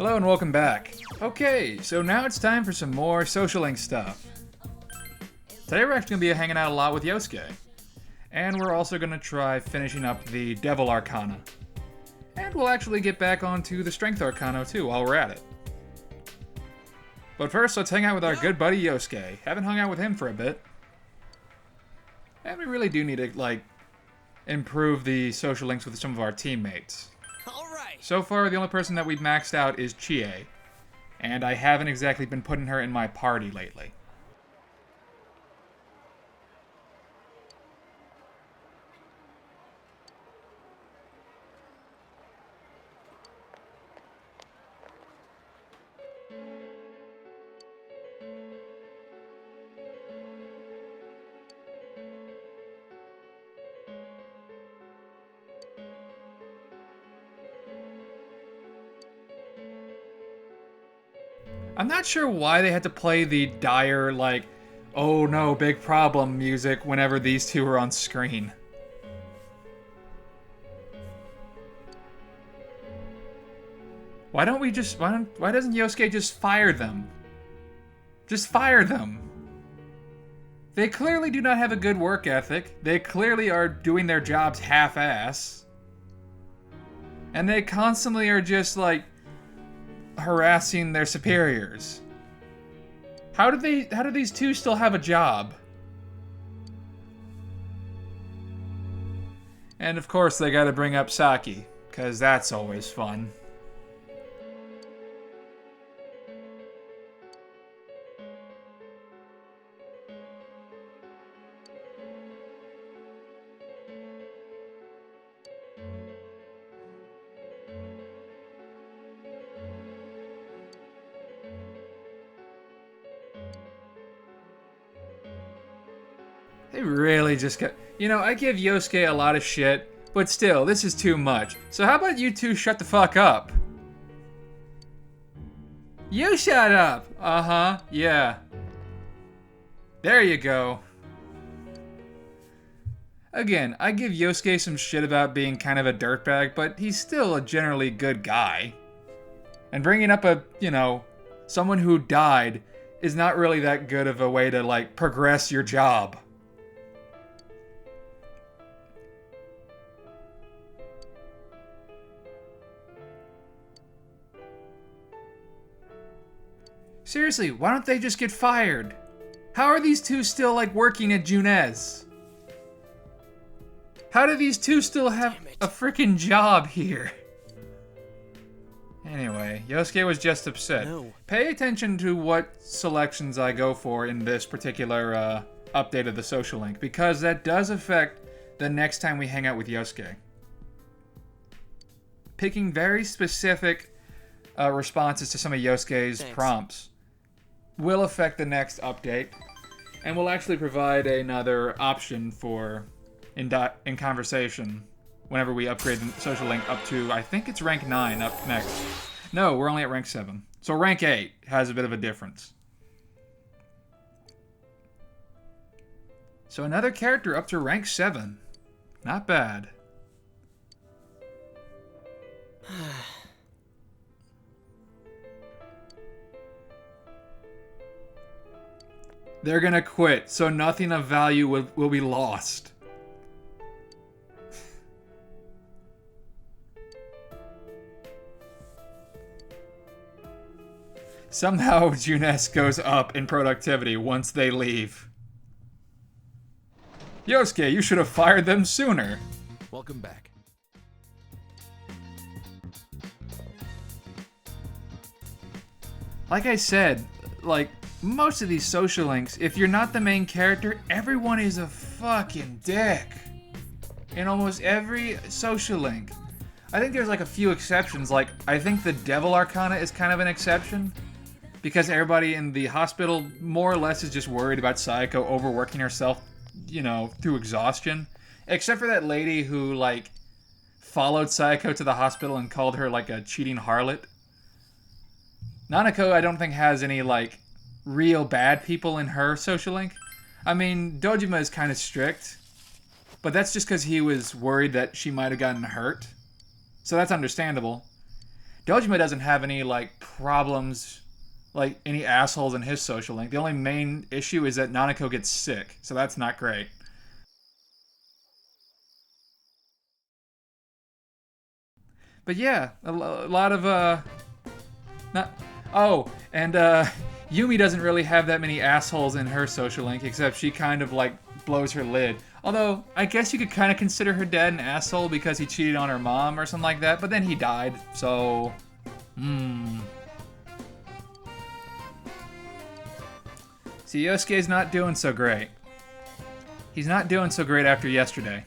Hello and welcome back. Okay, so now it's time for some more Social Link stuff. Today we're actually going to be hanging out a lot with Yosuke. And we're also going to try finishing up the Devil Arcana. And we'll actually get back onto the Strength Arcana too while we're at it. But first, let's hang out with our good buddy Yosuke. Haven't hung out with him for a bit. And we really do need to, improve the social links with some of our teammates. Alright. So far, the only person that we've maxed out is Chie. And I haven't exactly been putting her in my party lately. I'm not sure why they had to play the dire, oh no, big problem music whenever these two are on screen. Why doesn't Yosuke just fire them? Just fire them. They clearly do not have a good work ethic. They clearly are doing their jobs half-ass. And they constantly are just, harassing their superiors. How do these two still have a job? And of course they gotta bring up Saki, cause that's always fun. They really just got... I give Yosuke a lot of shit, but still, this is too much. So how about you two shut the fuck up? You shut up! Uh-huh, yeah. There you go. Again, I give Yosuke some shit about being kind of a dirtbag, but he's still a generally good guy. And bringing up someone who died is not really that good of a way to, progress your job. Seriously, why don't they just get fired? How are these two still, working at Junez? How do these two still have a freaking job here? Anyway, Yosuke was just upset. No. Pay attention to what selections I go for in this particular update of the social link, because that does affect the next time we hang out with Yosuke. Picking very specific responses to some of Yosuke's prompts will affect the next update, and will actually provide another option for in conversation whenever we upgrade the social link up to, I think it's rank 9 up next. No, we're only at rank 7. So rank 8 has a bit of a difference. So another character up to rank 7. Not bad. They're gonna quit, so nothing of value will be lost. Somehow, Junez goes up in productivity once they leave. Yosuke, you should have fired them sooner. Welcome back. Like I said, most of these social links, if you're not the main character, everyone is a fucking dick. In almost every social link. I think there's a few exceptions, I think the Devil Arcana is kind of an exception. Because everybody in the hospital more or less is just worried about Sayako overworking herself, through exhaustion. Except for that lady who, followed Sayako to the hospital and called her, a cheating harlot. Nanako, I don't think, has any, real bad people in her social link. I mean, Dojima is kind of strict. But that's just because he was worried that she might have gotten hurt. So that's understandable. Dojima doesn't have any, like, problems, like, any assholes in his social link. The only main issue is that Nanako gets sick, so that's not great. But yeah, a lot of, not... Oh, and, Yumi doesn't really have that many assholes in her social link, except she kind of, like, blows her lid. Although, I guess you could kind of consider her dad an asshole because he cheated on her mom or something like that, but then he died, so... See, Yosuke's not doing so great. He's not doing so great after yesterday.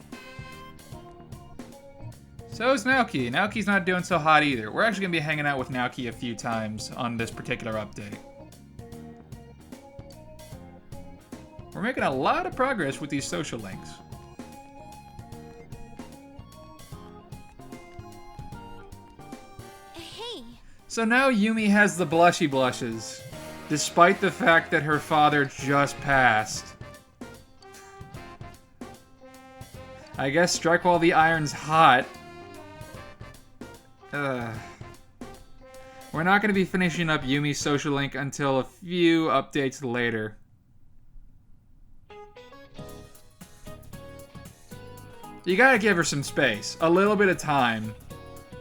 So is Naoki. Naoki's not doing so hot either. We're actually going to be hanging out with Naoki a few times on this particular update. We're making a lot of progress with these social links. Hey. So now Yumi has the blushy blushes, despite the fact that her father just passed. I guess strike while the iron's hot. We're not going to be finishing up Yumi's social link until a few updates later. You gotta give her some space. A little bit of time.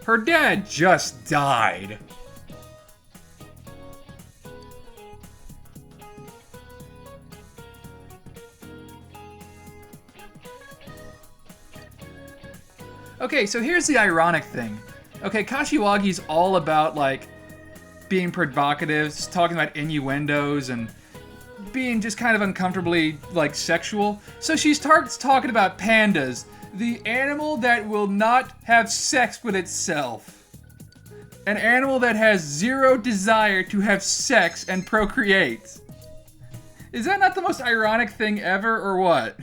Her dad just died. Okay, so here's the ironic thing. Okay, Kashiwagi's all about, like, being provocative, talking about innuendos, and being just kind of uncomfortably, like, sexual. So she starts talking about pandas. The animal that will not have sex with itself. An animal that has zero desire to have sex and procreate. Is that not the most ironic thing ever, or what?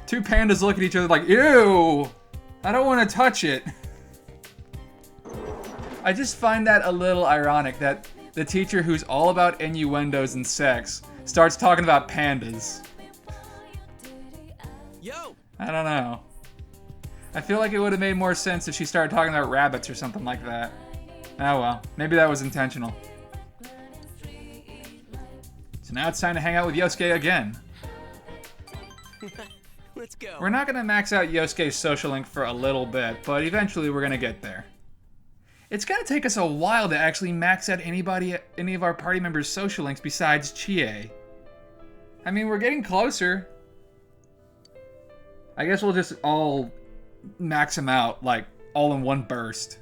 Two pandas look at each other like, ew! I don't want to touch it. I just find that a little ironic that the teacher who's all about innuendos and sex starts talking about pandas. Yo! I don't know. I feel like it would have made more sense if she started talking about rabbits or something like that. Oh well, maybe that was intentional. So now it's time to hang out with Yosuke again. Let's go. We're not going to max out Yosuke's social link for a little bit, but eventually we're going to get there. It's going to take us a while to actually max out any of our party members' social links besides Chie. I mean, we're getting closer. I guess we'll just all max them out, like, all in one burst.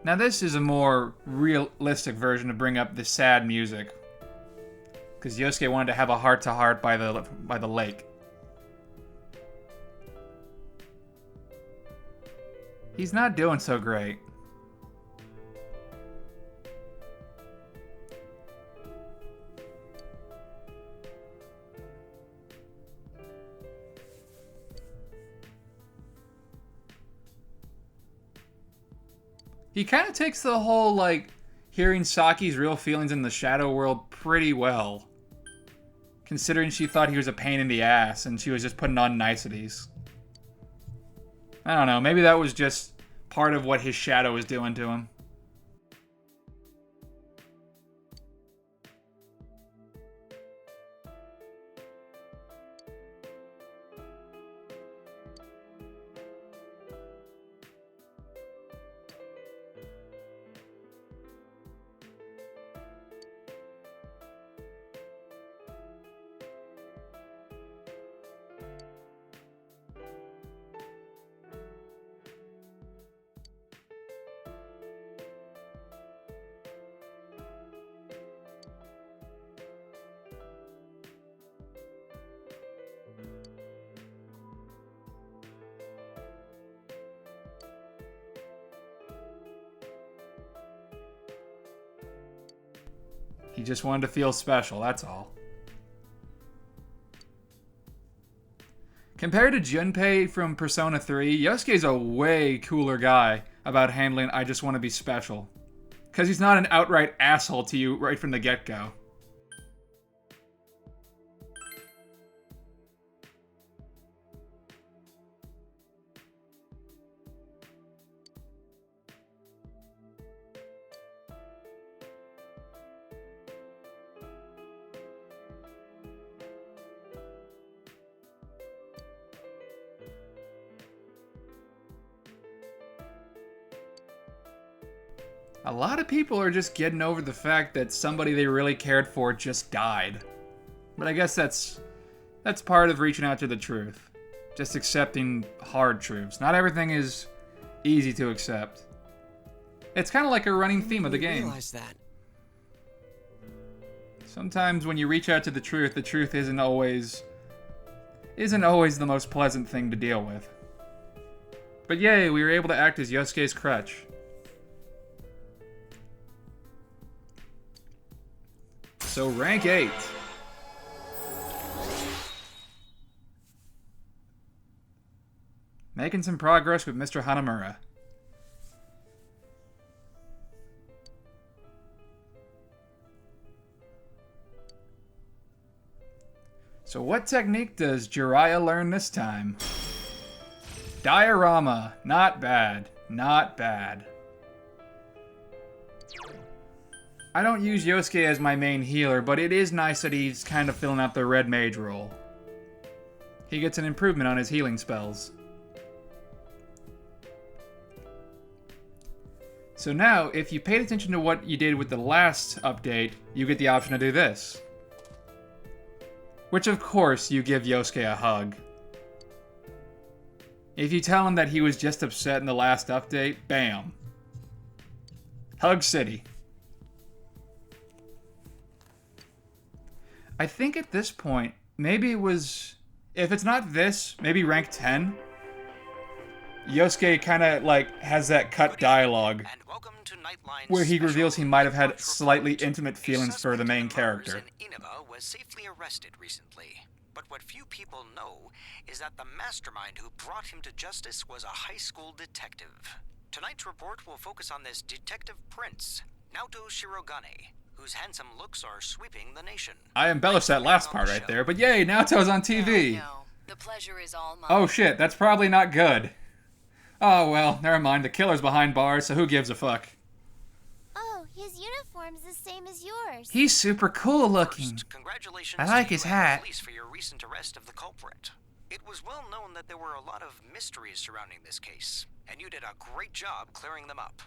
Now this is a more realistic version to bring up the sad music. Because Yosuke wanted to have a heart-to-heart by the lake. He's not doing so great. He kind of takes the whole, like, hearing Saki's real feelings in the shadow world pretty well. Considering she thought he was a pain in the ass and she was just putting on niceties. I don't know, maybe that was just part of what his shadow was doing to him. He just wanted to feel special, that's all. Compared to Junpei from Persona 3, Yosuke's a way cooler guy about handling I just want to be special. Because he's not an outright asshole to you right from the get-go. A lot of people are just getting over the fact that somebody they really cared for just died. But I guess that's part of reaching out to the truth. Just accepting hard truths. Not everything is easy to accept. It's kind of like a running theme of the game. Realize that. Sometimes when you reach out to the truth isn't always the most pleasant thing to deal with. But yay, we were able to act as Yosuke's crutch. So rank 8. Making some progress with Mr. Hanamura. So what technique does Jiraiya learn this time? Diorama. Not bad. Not bad. I don't use Yosuke as my main healer, but it is nice that he's kind of filling out the red mage role. He gets an improvement on his healing spells. So now, if you paid attention to what you did with the last update, you get the option to do this. Which, of course, you give Yosuke a hug. If you tell him that he was just upset in the last update, bam. Hug City. I think at this point, maybe it was... If it's not this, maybe rank 10. Yosuke kind of, like, has that cut dialogue where he reveals he might have had slightly intimate feelings for the main character. Inaba was safely arrested recently, but what few people know is that the mastermind who brought him to justice was a high school detective. Tonight's report will focus on this detective prince, Naoto Shirogane, whose handsome looks are sweeping the nation. I embellished that last part right there, but yay, Naoto's on TV. No, the pleasure is all mine. Oh shit, that's probably not good. Oh well, never mind, the killer's behind bars, so who gives a fuck? Oh, his uniform's the same as yours. He's super cool looking. First, congratulations I like to his you and the hat. police for your recent arrest of the culprit. It was well known that there were a lot of mysteries surrounding this case, and you did a great job clearing them up.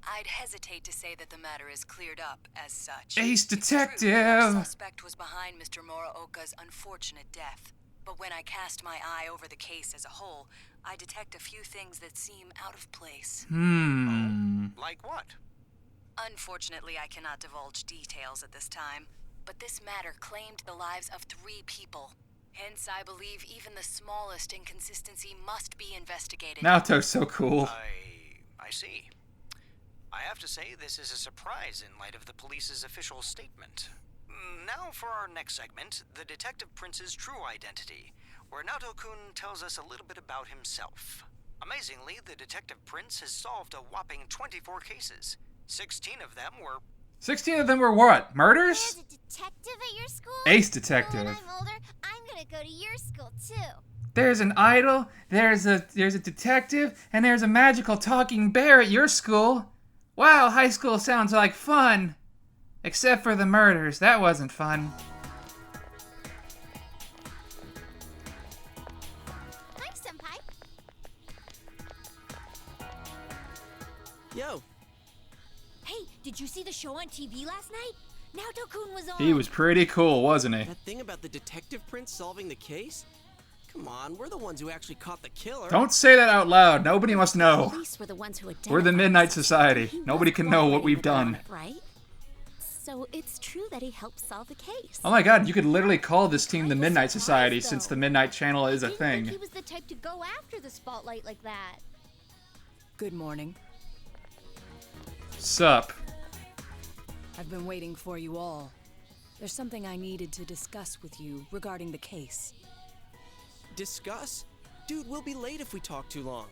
I'd hesitate to say that the matter is cleared up as such. Ace It's true that Detective! our suspect was behind Mr. Muraoka's unfortunate death. But when I cast my eye over the case as a whole, I detect a few things that seem out of place. Like what? Unfortunately, I cannot divulge details at this time, but this matter claimed the lives of 3 people. Hence, I believe even the smallest inconsistency must be investigated. Naoto's so cool. I see. I have to say this is a surprise in light of the police's official statement. Now for our next segment, the Detective Prince's true identity, where Naoto-kun tells us a little bit about himself. Amazingly, the Detective Prince has solved a whopping 24 cases. 16 of them were... 16 of them were what? Murders? There's a detective at your school? Ace Well, Detective. when I'm older, I'm gonna go to your school too. There's an idol, there's a detective, and there's a magical talking bear at your school. Wow, high school sounds like fun. Except for the murders, that wasn't fun. Hi, Senpai. Yo, Hey, did you see the show on TV last night? Naoto-kun was on. He was pretty cool, wasn't he? that thing about the detective prince solving the case? Come on, we're the ones who actually caught the killer. Don't say that out loud. Nobody must know. Police were the ones who We're the identified Midnight us. Society. He Nobody was can know what cooperating we've with them on done. it, right? So it's true that he helped solve the case. Oh my god, you could literally call this team the I'm Midnight surprised, Society though. since the Midnight Channel is a I didn't think thing. he was the type to go after the spotlight like that. Good morning. Sup? I've been waiting for you all. There's something I needed to discuss with you regarding the case. Discuss? Dude, we'll be late if we talk too long.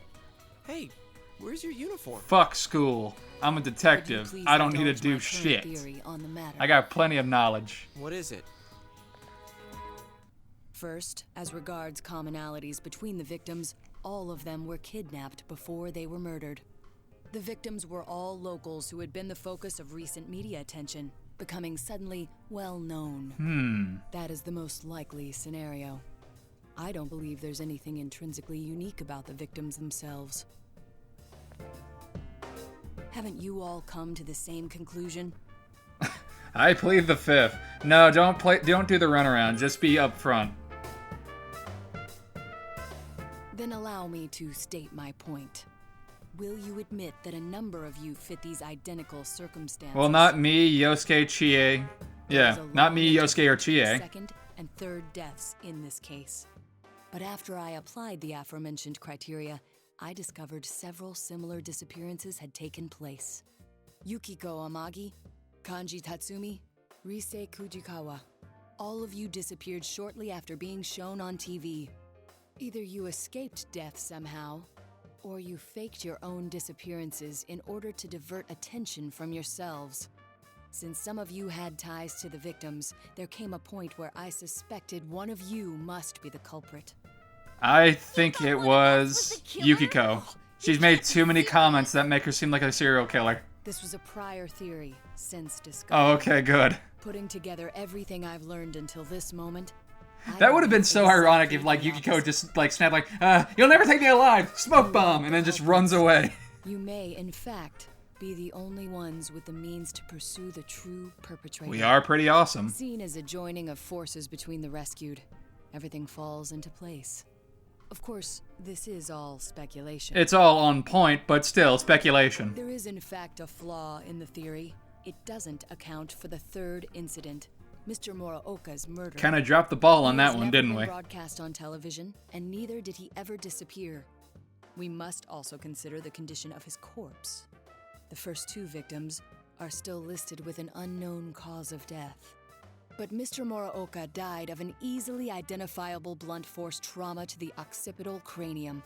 Hey, where's your uniform? Fuck school. I'm a Would you detective. please I don't need to indulge do my current shit. theory on the matter? I got plenty of knowledge. What is it? First, as regards commonalities between the victims, all of them were kidnapped before they were murdered. The victims were all locals who had been the focus of recent media attention, becoming suddenly well known. That is the most likely scenario. I don't believe there's anything intrinsically unique about the victims themselves. Haven't you all come to the same conclusion? I plead the fifth. No, don't do the runaround. Just be up front. Then allow me to state my point. Will you admit that a number of you fit these identical circumstances? Well, not me, Yosuke, Chie. Yeah, not me, Yosuke, or Chie. Second and third deaths in this case. But after I applied the aforementioned criteria, I discovered several similar disappearances had taken place. Yukiko Amagi, Kanji Tatsumi, Rise Kujikawa. All of you disappeared shortly after being shown on TV. Either you escaped death somehow, or you faked your own disappearances in order to divert attention from yourselves. Since some of you had ties to the victims, there came a point where I suspected one of you must be the culprit. I think it was Yukiko. She's made too many comments that make her seem like a serial killer. This was a prior theory, since discovered. Oh, okay, good. Putting together everything I've learned until this moment, That would have been so ironic if, like, Yukiko just, like, snapped, like, you'll never take me alive! Smoke bomb! And then just runs away. You may, in fact, be the only ones with the means to pursue the true perpetrator. We are pretty awesome. Seen as a joining of forces between the rescued, everything falls into place. Of course, this is all speculation. It's all on point, but still, speculation. There is, in fact, a flaw in the theory. It doesn't account for the third incident, Mr. Muraoka's murder. Kinda dropped the ball on He that was one, never didn't been we? broadcast on television, and neither did he ever disappear. We must also consider the condition of his corpse. The first two victims are still listed with an unknown cause of death. But Mr. Muraoka died of an easily identifiable blunt force trauma to the occipital cranium.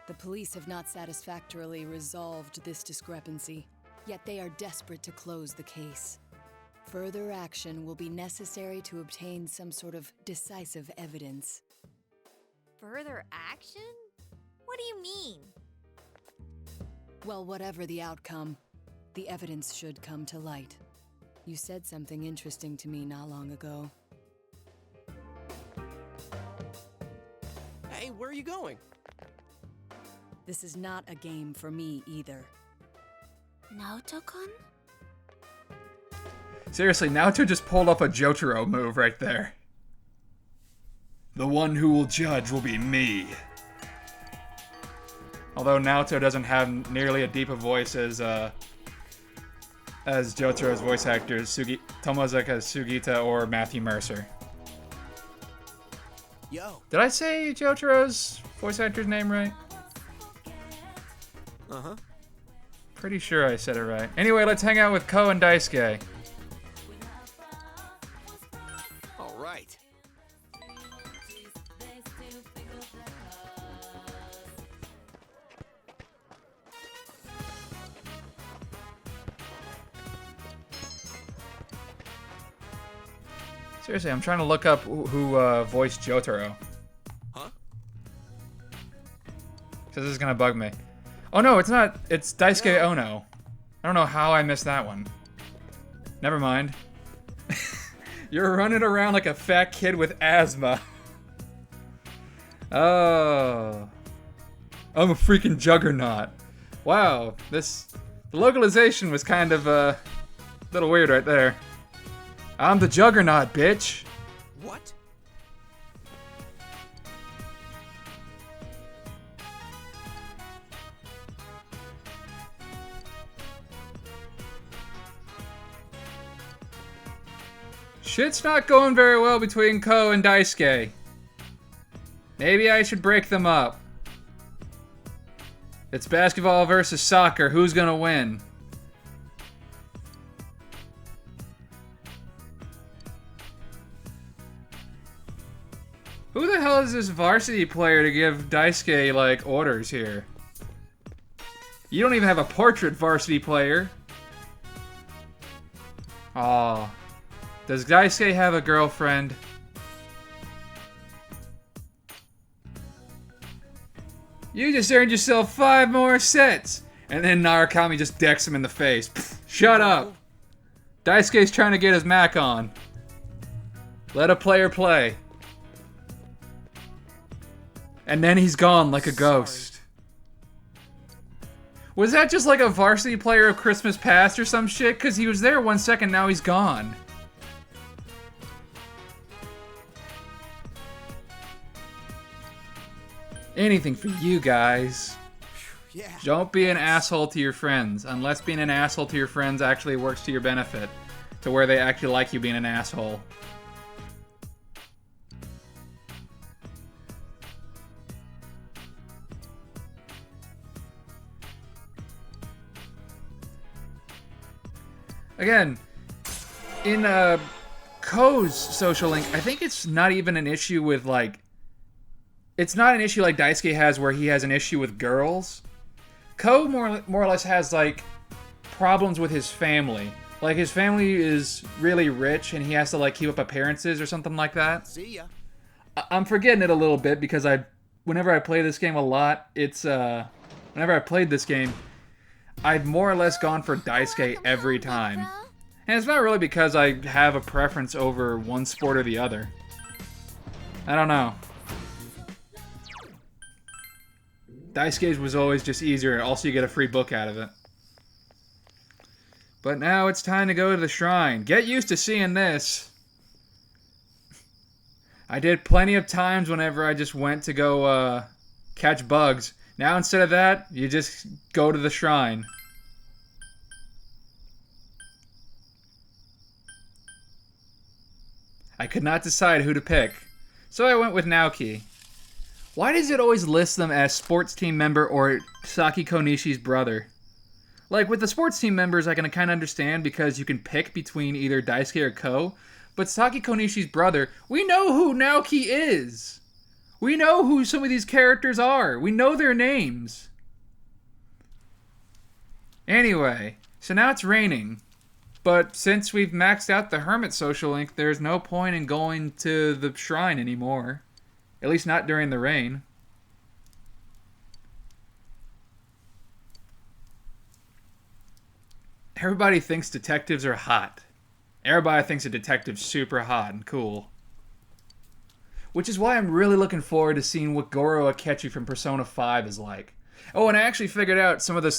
The police have not satisfactorily resolved this discrepancy, yet they are desperate to close the case. Further action will be necessary to obtain some sort of decisive evidence. Further action? What do you mean? Well, whatever the outcome, the evidence should come to light. You said something interesting to me not long ago. Hey, where are you going? This is not a game for me either. Naoto-kun? Seriously, Naoto just pulled up a Jotaro move right there. The one who will judge will be me. Although Naoto doesn't have nearly a deep a voice as Jotaro's voice actors, Tomozaka Sugita or Matthew Mercer. Yo. Did I say Jotaro's voice actor's name right? Uh-huh. Pretty sure I said it right. Anyway, let's hang out with Ko and Daisuke. All right. Seriously, I'm trying to look up who voiced Jotaro. Huh? Because this is gonna bug me. Oh no, it's not. It's Daisuke Ono. I don't know how I missed that one. Never mind. You're running around like a fat kid with asthma. Oh. I'm a freaking juggernaut. Wow, the localization was kind of a little weird right there. I'm the juggernaut, bitch. What? Shit's not going very well between Ko and Daisuke. Maybe I should break them up. It's basketball versus soccer. Who's gonna win? Who the hell is this varsity player to give Daisuke, like, orders here? You don't even have a portrait varsity player. Aw. Does Daisuke have a girlfriend? You just earned yourself 5 more sets! And then Narukami just decks him in the face. Pfft, shut up! Daisuke's trying to get his Mac on. Let a player play. And then he's gone like a ghost. Was that just like a varsity player of Christmas Past or some shit? Because he was there 1 second, now he's gone. Anything for you guys. Yeah. Don't be an asshole to your friends, unless being an asshole to your friends actually works to your benefit, to where they actually like you being an asshole. Again, in Ko's social link, I think it's not even an issue with, like... It's not an issue like Daisuke has where he has an issue with girls. Ko more or less has, like, problems with his family. Like, his family is really rich and he has to, like, keep up appearances or something like that. See ya. I'm forgetting it a little bit because whenever I play this game a lot, whenever I played this game, I've more or less gone for Daisuke every time. And it's not really because I have a preference over one sport or the other. I don't know. Daisuke's was always just easier, also you get a free book out of it. But now it's time to go to the shrine. Get used to seeing this. I did plenty of times whenever I just went to go catch bugs. Now instead of that, you just go to the shrine. I could not decide who to pick, so I went with Naoki. Why does it always list them as sports team member or Saki Konishi's brother? Like, with the sports team members, I can kind of understand because you can pick between either Daisuke or Ko, but Saki Konishi's brother, we know who Naoki is! We know who some of these characters are! We know their names! Anyway, so now it's raining. But since we've maxed out the Hermit social link, there's no point in going to the shrine anymore. At least not during the rain. Everybody thinks detectives are hot. Everybody thinks a detective's super hot and cool. Which is why I'm really looking forward to seeing what Goro Akechi from Persona 5 is like. Oh, and I actually figured out some of the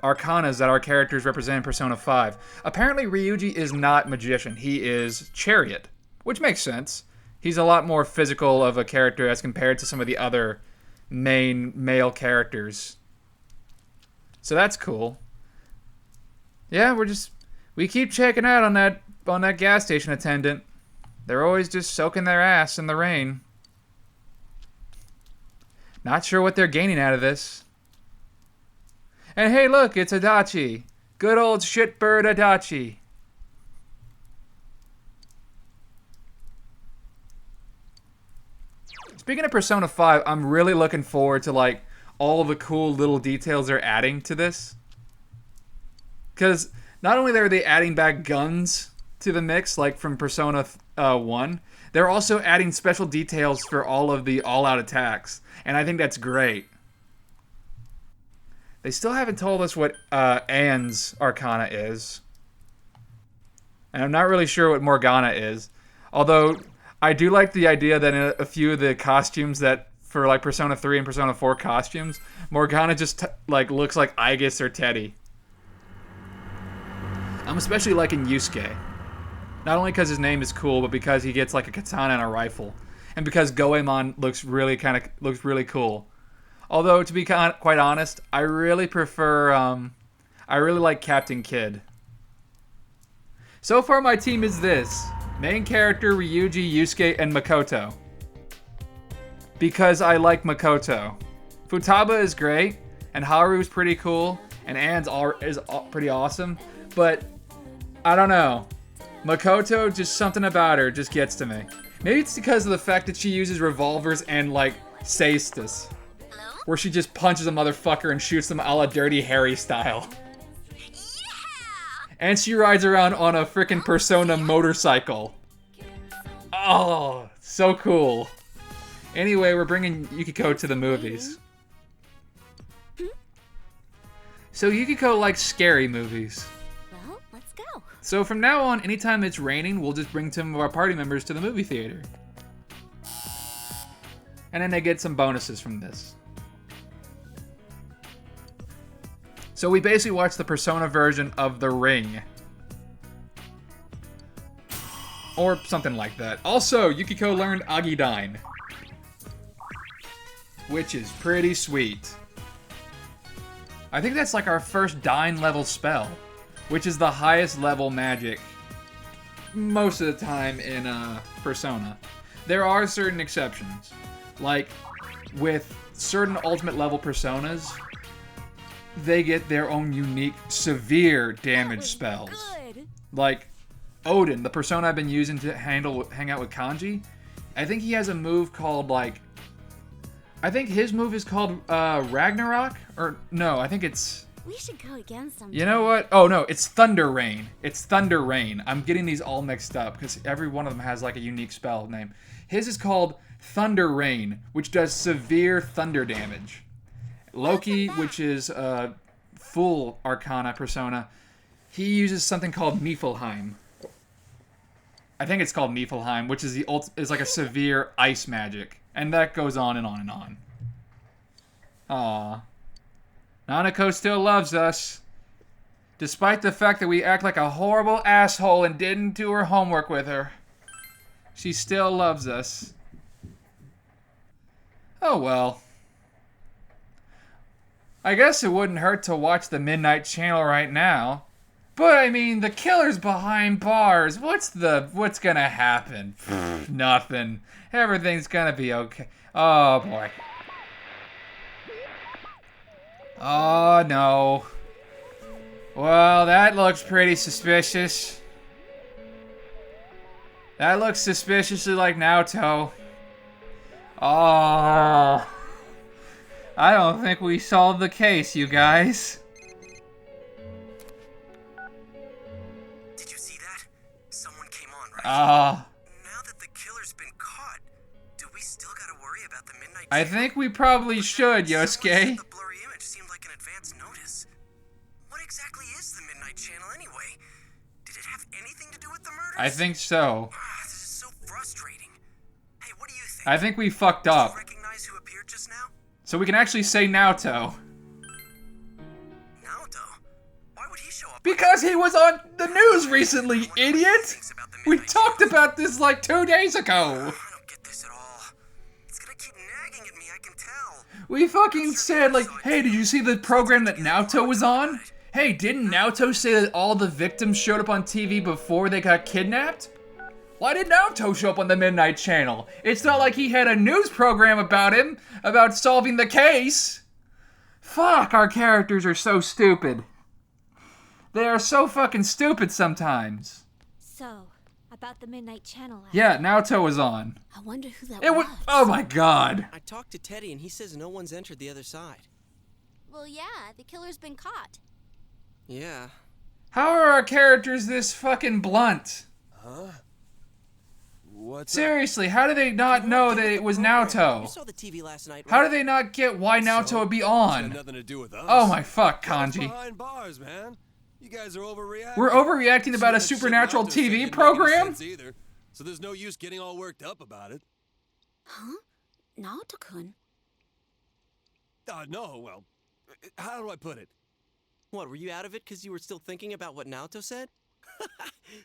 arcanas that our characters represent in Persona 5. Apparently Ryuji is not magician, he is chariot. Which makes sense. He's a lot more physical of a character as compared to some of the other main male characters. So that's cool. Yeah, we keep checking out on that gas station attendant. They're always just soaking their ass in the rain. Not sure what they're gaining out of this. And hey, look, it's Adachi. Good old shitbird Adachi. Speaking of Persona 5, I'm really looking forward to, like, all the cool little details they're adding to this. Because not only are they adding back guns to the mix, like from Persona 1, they're also adding special details for all of the all-out attacks. And I think that's great. They still haven't told us what Anne's arcana is. And I'm not really sure what Morgana is. Although, I do like the idea that in a few of the costumes that, for like Persona 3 and Persona 4 costumes, Morgana just like looks like Aegis or Teddy. I'm especially liking Yosuke. Not only because his name is cool, but because he gets like a katana and a rifle. And because Goemon looks really cool. Although, to be quite honest, I really prefer, I really like Captain Kidd. So far my team is this. Main character, Ryuji, Yosuke, and Makoto. Because I like Makoto. Futaba is great, and Haru's pretty cool, and Anne's is pretty awesome, but I don't know. Makoto, just something about her just gets to me. Maybe it's because of the fact that she uses revolvers and, like, ceastas. Where she just punches a motherfucker and shoots them a la Dirty Harry style. And she rides around on a frickin' Persona motorcycle. Oh, so cool. Anyway, we're bringing Yukiko to the movies. So Yukiko likes scary movies. Well, let's go. So from now on, anytime it's raining, we'll just bring some of our party members to the movie theater. And then they get some bonuses from this. So we basically watched the Persona version of The Ring. Or something like that. Also, Yukiko learned Agidine, which is pretty sweet. I think that's like our first Dine level spell, which is the highest level magic most of the time in Persona. There are certain exceptions. Like, with certain ultimate level Personas, they get their own unique, severe damage spells. Good. Like, Odin, the Persona I've been using to hang out with Kanji, I think he has a move called, like... I think his move is called Ragnarok? Or, no, I think it's... We should go again sometime. You know what? Oh, no, it's Thunder Rain. It's Thunder Rain. I'm getting these all mixed up, because every one of them has, like, a unique spell name. His is called Thunder Rain, which does severe thunder damage. Loki, which is a full Arcana Persona, he uses something called Niflheim. I think it's called Niflheim, which is is like a severe ice magic. And that goes on and on and on. Aww. Nanako still loves us. Despite the fact that we act like a horrible asshole and didn't do her homework with her. She still loves us. Oh well. I guess it wouldn't hurt to watch the Midnight Channel right now. But I mean, the killer's behind bars. What's gonna happen? Nothing. Everything's gonna be okay. Oh boy. Oh no. Well, that looks pretty suspicious. That looks suspiciously like Naoto. Oh. I don't think we solved the case, you guys. Did you see that? Someone came on, right? Ah. Now that the killer's been caught, do we still gotta worry about the Midnight I Channel? think we probably should, Someone Yosuke. said the blurry image seemed like an advance notice. What exactly is the Midnight Channel anyway? Did it have anything to do with the murders? I think so. This is so frustrating. Hey, what do you think? I think we fucked Did up. you recognize who appeared just now? So we can actually say Naoto. Naoto? Why would he show up? Because he was on the news recently, idiot! We talked about this like 2 days ago. I don't get this at all. It's gonna keep nagging at me, I can tell. We fucking said like, hey, did you see the program that Naoto was on? Hey, didn't Naoto say that all the victims showed up on TV before they got kidnapped? Why did Naoto show up on the Midnight Channel? It's not like he had a news program about him, about solving the case. Fuck, our characters are so stupid. They are so fucking stupid sometimes. So, about the Midnight Channel. Yeah, Naoto was on. I wonder who that It was. was. Oh my god. I talked to Teddy and he says no one's entered the other side. Well, yeah, the killer's been caught. Yeah. How are our characters this fucking blunt? What's Seriously, how do they not know that it was You Naoto? saw the TV last night, How right? do they not get why Naoto would be got on? nothing to do with us. Oh my fuck, We're Kanji. behind bars, man. You guys are overreacting. We're overreacting about a Shit, supernatural Naoto said TV didn't make any program? sense either, so there's no use getting all worked up about it. Huh? Naoto-kun? No, well, how do I put it? What, were you out of it because you were still thinking about what Naoto said?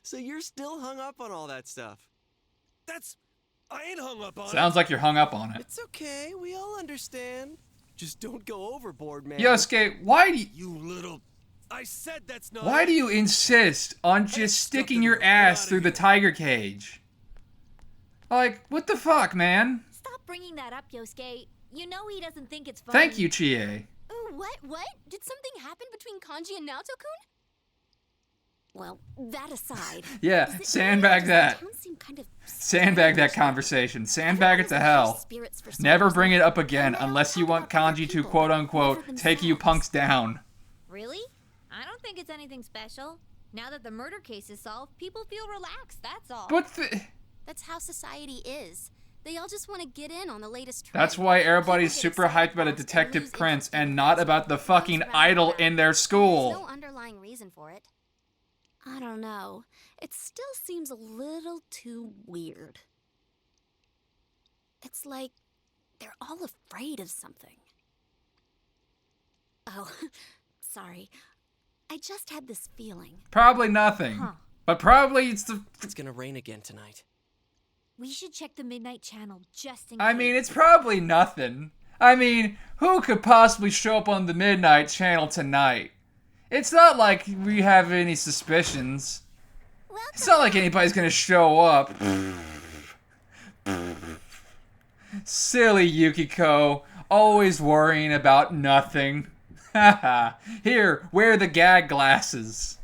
So you're still hung up on all that stuff. I ain't hung up on Sounds like you're hung up on it. It's okay, we all understand. Just don't go overboard, man. Yosuke, why do it. You little... I said that's not... why do you insist on just sticking your ass through the tiger cage? Like, what the fuck, man? Stop bringing that up, Yosuke. You know he doesn't think it's funny. Thank you, Chie. Oh, what? Did something happen between Kanji and Naoto-kun? Well, that aside. Yeah, is it sandbag does that. the town seem kind of Sandbag that strange? conversation. Sandbag it to hell. Spirits for Never soldiers. bring it up again And now unless you talk want about other Kanji to people, quote never unquote take you themselves. punks down. Really? I don't think it's anything special. Now that the murder case is solved, people feel relaxed, that's all. But That's how society is. They all just want to get in on the latest trend. that's why everybody's People get super hyped excited about a fast and detective lose prince interest in and not about the fucking Things idol around in their There's school. no underlying reason for it. I don't know. It still seems a little too weird. It's like they're all afraid of something. Oh, sorry. I just had this feeling. Probably nothing. But probably it's the... It's gonna rain again tonight. We should check the Midnight Channel just in I case. mean, it's probably nothing. I mean, who could possibly show up on the Midnight Channel tonight? It's not like we have any suspicions. It's not like anybody's gonna show up. Silly Yukiko, always worrying about nothing. Haha. Here, wear the gag glasses.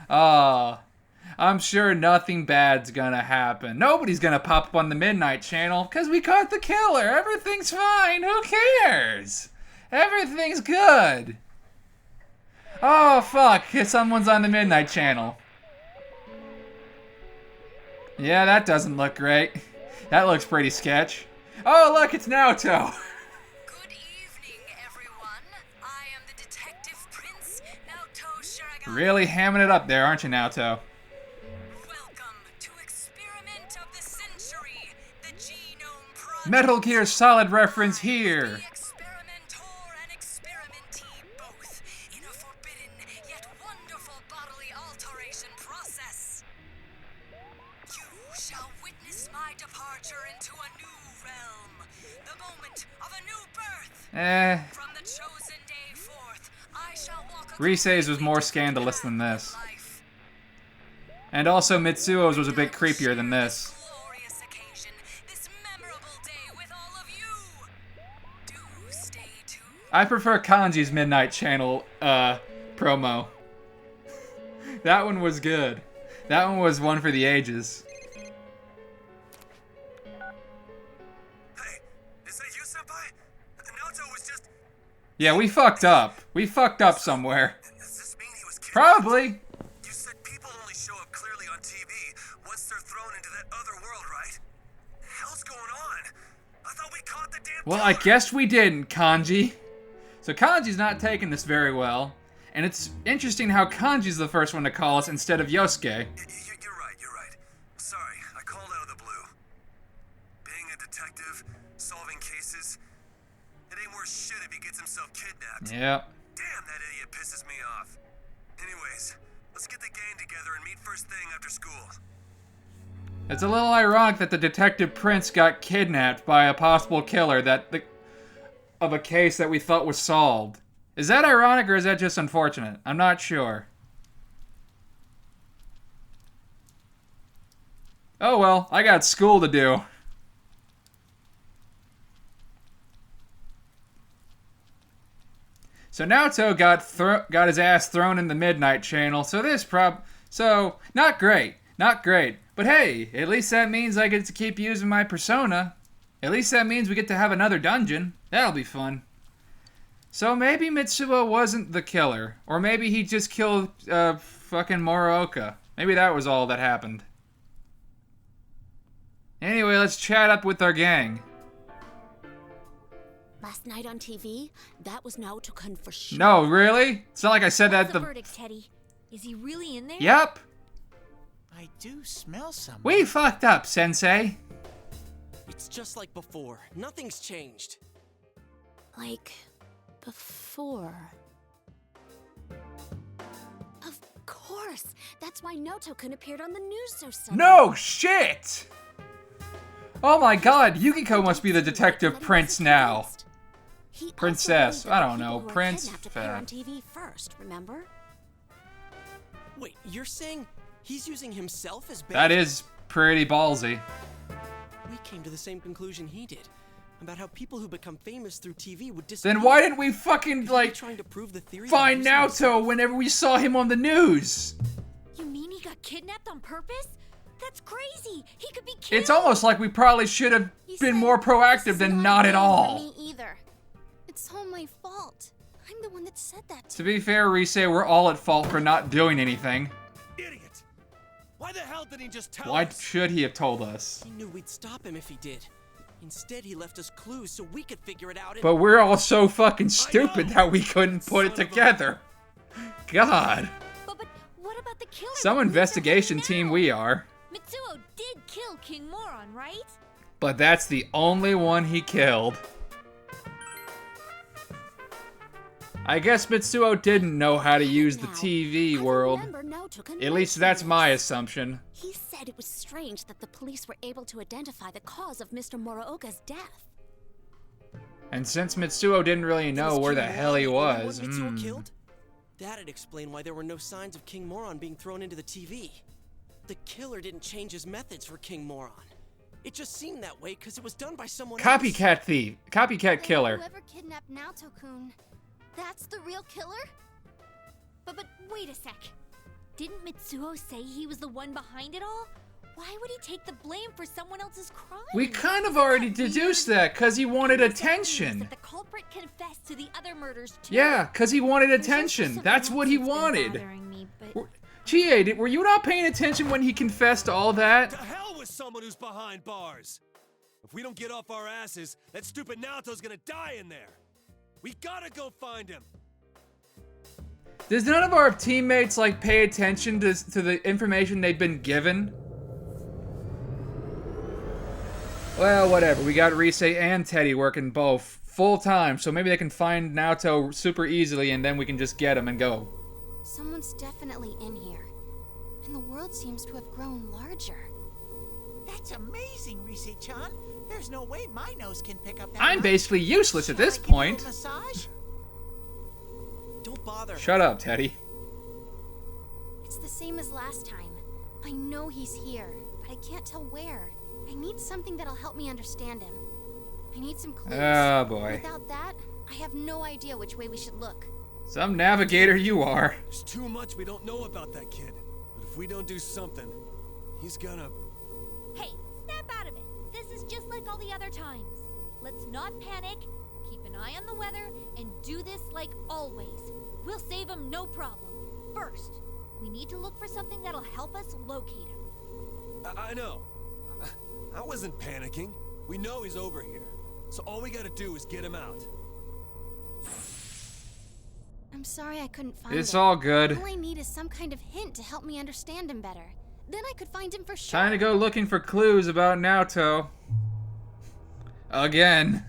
I'm sure nothing bad's gonna happen. Nobody's gonna pop up on the Midnight Channel because we caught the killer. Everything's fine. Who cares? Everything's good. Oh, fuck. Someone's on the Midnight Channel. Yeah, that doesn't look great. That looks pretty sketch. Oh, look, it's Naoto. Good evening, everyone. I am the Detective Prince, Naoto Shiragami. Really hamming it up there, aren't you, Naoto? Welcome to Experiment of the Century, the Genome Project. Metal Gear Solid reference here. The experimenter and experimentee both in a forbidden yet wonderful bodily alteration process. You shall witness my departure into a new realm, the moment of a new birth. From the chosen day forth, I shall walk Rise's was more scandalous than this. And also Mitsuo's was a bit creepier than this. Glorious occasion, this memorable day with all of you. Do stay tuned. I prefer Kanji's Midnight Channel promo. That one was good. That one was one for the ages. Hey, is that you, Senpai? Naoto was just... Yeah, we fucked up. We fucked up somewhere. Does this mean he was kidnapped? Probably. You said people only show up clearly on TV once they're thrown into that other world, right? The hell's going on? I thought we caught the damn Well, I killer. guess we didn't, Kanji. So Kanji's not taking this very well. And it's interesting how Kanji's the first one to call us instead of Yosuke. You're right. Sorry, I called out of the blue. Being a detective, solving cases, it ain't worth shit if he gets himself kidnapped. Yep. Damn, that idiot pisses me off. Anyways, let's get the gang together and meet first thing after school. It's a little ironic that the Detective Prince got kidnapped by a possible killer of a case that we thought was solved. Is that ironic or is that just unfortunate? I'm not sure. Oh well, I got school to do. So Naoto got his ass thrown in the Midnight Channel, so not great. But hey, at least that means I get to keep using my persona. At least that means we get to have another dungeon. That'll be fun. So maybe Mitsuo wasn't the killer. Or maybe he just killed fucking Morooka. Maybe that was all that happened. Anyway, let's chat up with our gang. Last night on TV, that was Naoto-kun for sure. No, really? It's not like I said that What's the verdict, Teddy? Is he really in there? Yep. I do smell something. We fucked up, Sensei. It's just like before. Nothing's changed. Like, before. Of course! That's why Naoto-kun appeared on the news so suddenly. No shit! Oh my god, Yukiko must be the Detective Prince now. He Princess, also believed that I the don't know, people who were Prince, kidnapped appear on TV first, remember? Wait, you're saying he's using himself as bait? That is pretty ballsy. We came to the same conclusion he did. About how people who become famous through TV would disappear. Then why didn't we fucking, Is he like, trying to prove the theory find that he's Naoto whenever we saw him on the news? You mean he got kidnapped on purpose? That's crazy. He could be killed. It's almost like we probably should have been more proactive than not at all. Me either. It's all my fault. I'm the one that said that To be fair, Rise, we're all at fault for not doing anything. Idiot! Why the hell did he just tell Why us? should he have told us? He knew we'd stop him if he did. Instead, he left us clues so we could figure it out. And But we're all so fucking stupid that we couldn't put it together. God. But what about the killer? Some that lives investigation around team now? we are. Mitsuo did kill King Moron, right? But that's the only one he killed. I guess Mitsuo didn't know how to use the TV world. At least that's my assumption. He said it was strange that the police were able to identify the cause of Mr. Muraoka's death. And since Mitsuo didn't really know where the hell he was, killed? That'd explain why there were no signs of King Moron being thrown into the TV. The killer didn't change his methods for King Moron. It just seemed that way because it was done by someone else. Copycat thief. Copycat killer. Whoever kidnapped Naoto-kun, that's the real killer? But wait a sec. Didn't Mitsuo say he was the one behind it all? Why would he take the blame for someone else's crime? We kind of already deduced that, because he wanted attention. That the culprit confessed to the other murders too. Yeah, because he wanted attention. That's what he wanted. Chie, were you not paying attention when he confessed to all that? To hell with someone who's behind bars. If we don't get off our asses, that stupid Naoto's gonna die in there. We gotta go find him. Does none of our teammates, like, pay attention to the information they've been given? Well, whatever. We got Rise and Teddy working both full time, so maybe they can find Naoto super easily and then we can just get him and go. Someone's definitely in here. And the world seems to have grown larger. That's amazing, Rise-chan. There's no way my nose can pick up that. I'm much. basically useless at Shall this I give you a point. massage? Don't bother. Shut up, Teddy. It's the same as last time. I know he's here, but I can't tell where. I need something that'll help me understand him. I need some clues. Oh, boy. Without that, I have no idea which way we should look. Some navigator you are. There's too much we don't know about that kid. But if we don't do something, he's gonna... Hey, snap out of it. This is just like all the other times. Let's not panic, keep an eye on the weather, and do this like always. We'll save him no problem. First, we need to look for something that'll help us locate him. I know. I wasn't panicking. We know he's over here. So all we gotta do is get him out. I'm sorry I couldn't find him. It's all good. All I need is some kind of hint to help me understand him better. Then I could find him for sure. Time to go looking for clues about Naoto. Again.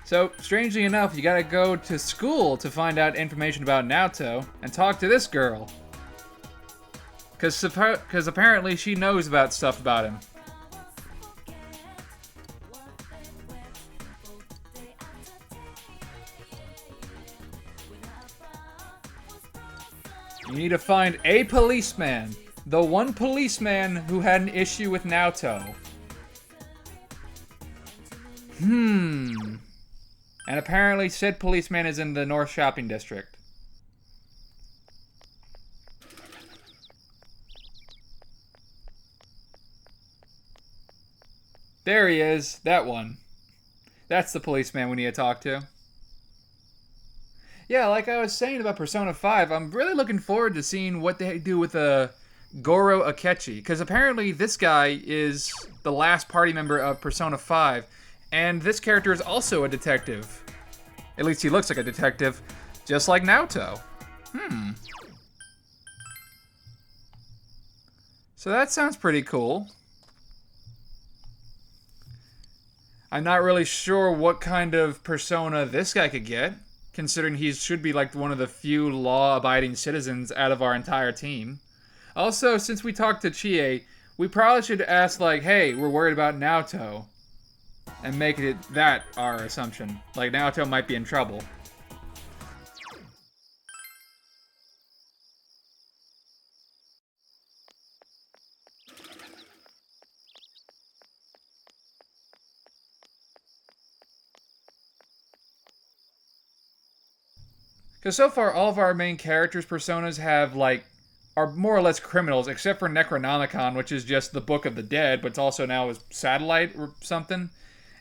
So, strangely enough, you gotta go to school to find out information about Naoto and talk to this girl. Because apparently she knows about stuff about him. You need to find a policeman. The one policeman who had an issue with Naoto. And apparently said policeman is in the North Shopping District. There he is. That one. That's the policeman we need to talk to. Yeah, like I was saying about Persona 5, I'm really looking forward to seeing what they do with Goro Akechi. Because apparently this guy is the last party member of Persona 5. And this character is also a detective. At least he looks like a detective, just like Naoto. So that sounds pretty cool. I'm not really sure what kind of persona this guy could get, considering he should be like one of the few law-abiding citizens out of our entire team. Also, since we talked to Chie, we probably should ask like, hey, we're worried about Naoto. And make it that our assumption. Like, Naoto might be in trouble. Because so far, all of our main characters' personas have, like, are more or less criminals, except for Necronomicon, which is just the Book of the Dead, but it's also now a satellite or something.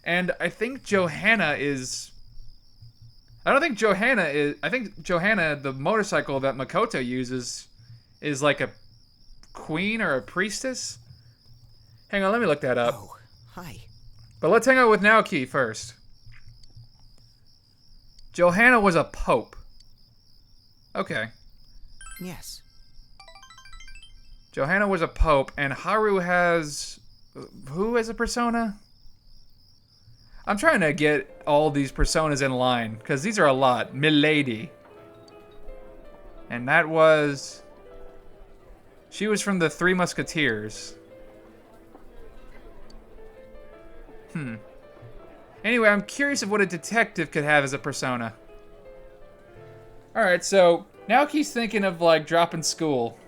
And I think Johanna is... I think Johanna, the motorcycle that Makoto uses, is like a queen or a priestess? Hang on, let me look that up. Oh, hi. But let's hang out with Naoki first. Johanna was a pope. Okay. Yes. Johanna was a pope, and Haru has... Who as a persona? I'm trying to get all these personas in line, because these are a lot. Milady. And that was... She was from the Three Musketeers. Anyway, I'm curious of what a detective could have as a persona. Alright, so now he's thinking of, like, dropping school.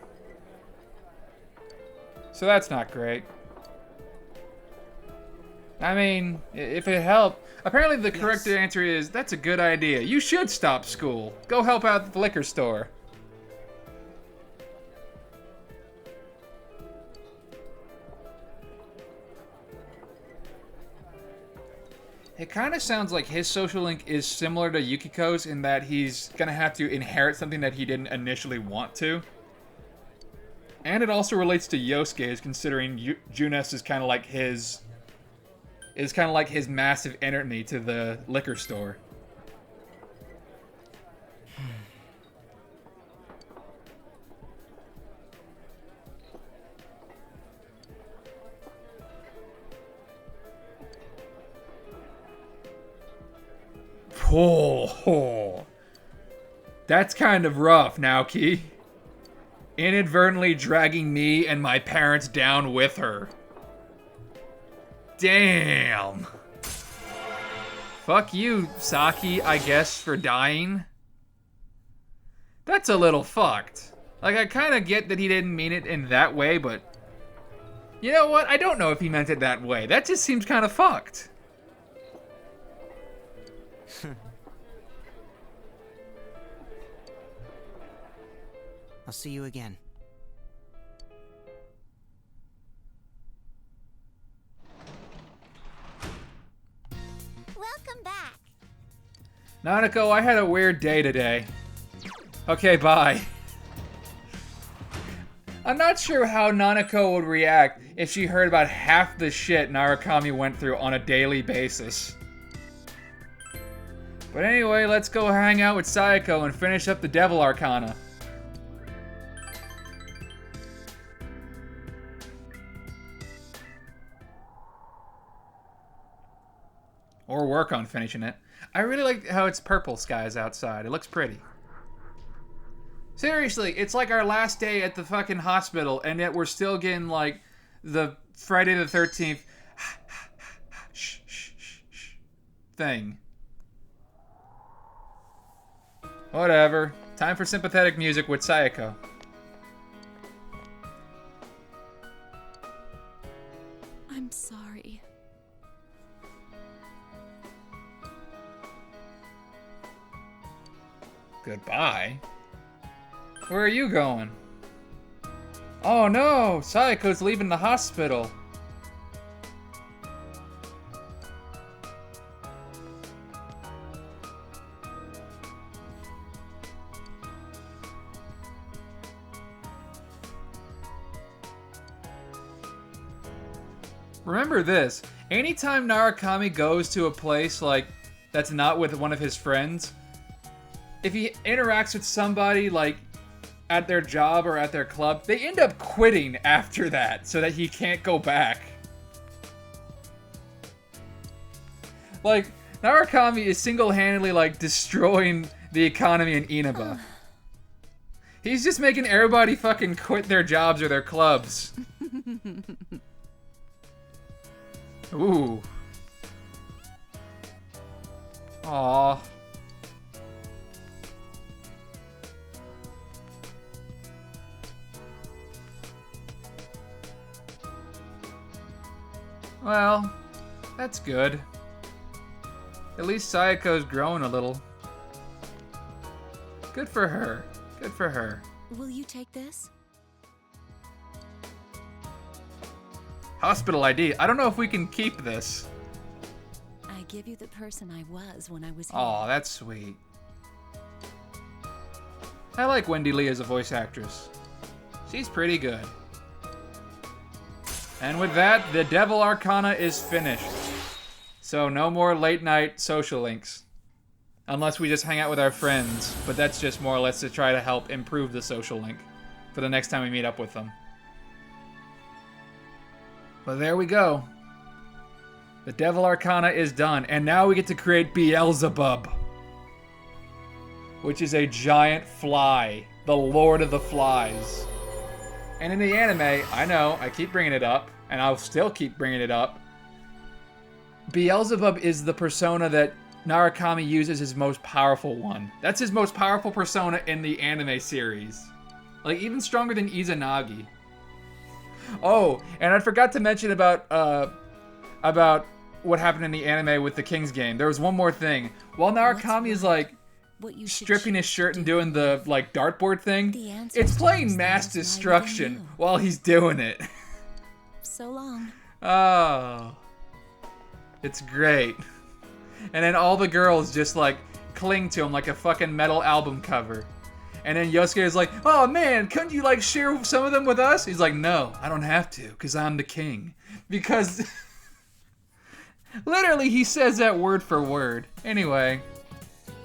So that's not great. I mean, if it helped... Apparently the correct answer is, that's a good idea. You should stop school. Go help out at the liquor store. It kind of sounds like his social link is similar to Yukiko's in that he's going to have to inherit something that he didn't initially want to. And it also relates to Yosuke's, considering Junes is kind of like his... is kind of like his massive enemy to the liquor store. Oh, that's kind of rough, Naoki. Inadvertently dragging me and my parents down with her. Damn. Fuck you, Saki, I guess, for dying. That's a little fucked. Like, I kind of get that he didn't mean it in that way, but... You know what? I don't know if he meant it that way. That just seems kind of fucked. I'll see you again. Welcome back. Nanako, I had a weird day today. Okay, bye. I'm not sure how Nanako would react if she heard about half the shit Narukami went through on a daily basis. But anyway, let's go hang out with Sayako and finish up the Devil Arcana. Or work on finishing it. I really like how it's purple skies outside. It looks pretty. Seriously, it's like our last day at the fucking hospital, and yet we're still getting, like, the Friday the 13th thing. Whatever. Time for sympathetic music with Sayako. I'm sorry. Goodbye? Where are you going? Oh no! Sayako's leaving the hospital. Remember this, anytime Narukami goes to a place like that's not with one of his friends, if he interacts with somebody like at their job or at their club, they end up quitting after that so that he can't go back. Like, Narukami is single-handedly like destroying the economy in Inaba. He's just making everybody fucking quit their jobs or their clubs. Ooh. Aww. Well, that's good. At least Sayako's growing a little. Good for her. Good for her. Will you take this? Hospital ID. I don't know if we can keep this. I give you the person I was when I was here. Aw, that's sweet. I like Wendy Lee as a voice actress. She's pretty good. And with that, the Devil Arcana is finished. So no more late night social links. Unless we just hang out with our friends, but that's just more or less to try to help improve the social link for the next time we meet up with them. But there we go. The Devil Arcana is done, and now we get to create Beelzebub, which is a giant fly, the Lord of the Flies. And in the anime, I know, I keep bringing it up, and I'll still keep bringing it up, Beelzebub is the persona that Narukami uses his most powerful one. That's his most powerful persona in the anime series. Like, even stronger than Izanagi. Oh, and I forgot to mention about what happened in the anime with the King's game. There was one more thing. While Narukami is like stripping his shirt and doing the like dartboard thing, it's playing mass destruction while he's doing it. So long. Oh, it's great. And then all the girls just like cling to him like a fucking metal album cover. And then Yosuke is like, oh man, couldn't you like share some of them with us? He's like, no, I don't have to, because I'm the king. Because literally he says that word for word. Anyway,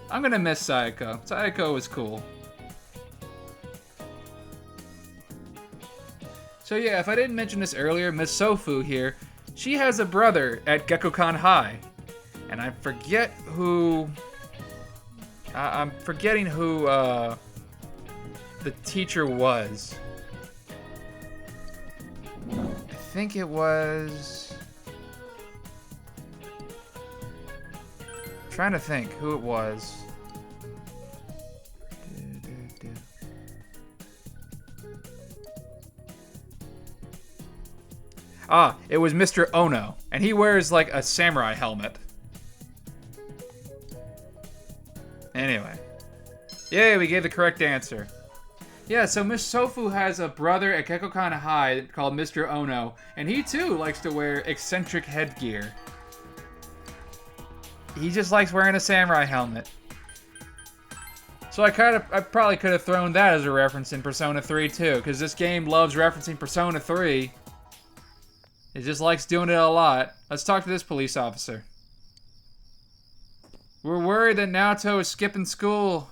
I'm gonna miss Sayako. Sayako was cool. So yeah, if I didn't mention this earlier, Miss Sofu here, she has a brother at Gekkoukan High. And I forget who... I'm forgetting who the teacher was. I think it was... I'm trying to think who it was. Ah, it was Mr. Ono, and he wears like a samurai helmet. Anyway. Yay, we gave the correct answer. Yeah, so Miss Sofu has a brother at Gekkoukan High called Mr. Ono, and he too likes to wear eccentric headgear. He just likes wearing a samurai helmet. So I probably could have thrown that as a reference in Persona 3 too, because this game loves referencing Persona 3. It just likes doing it a lot. Let's talk to this police officer. We're worried that Naoto is skipping school.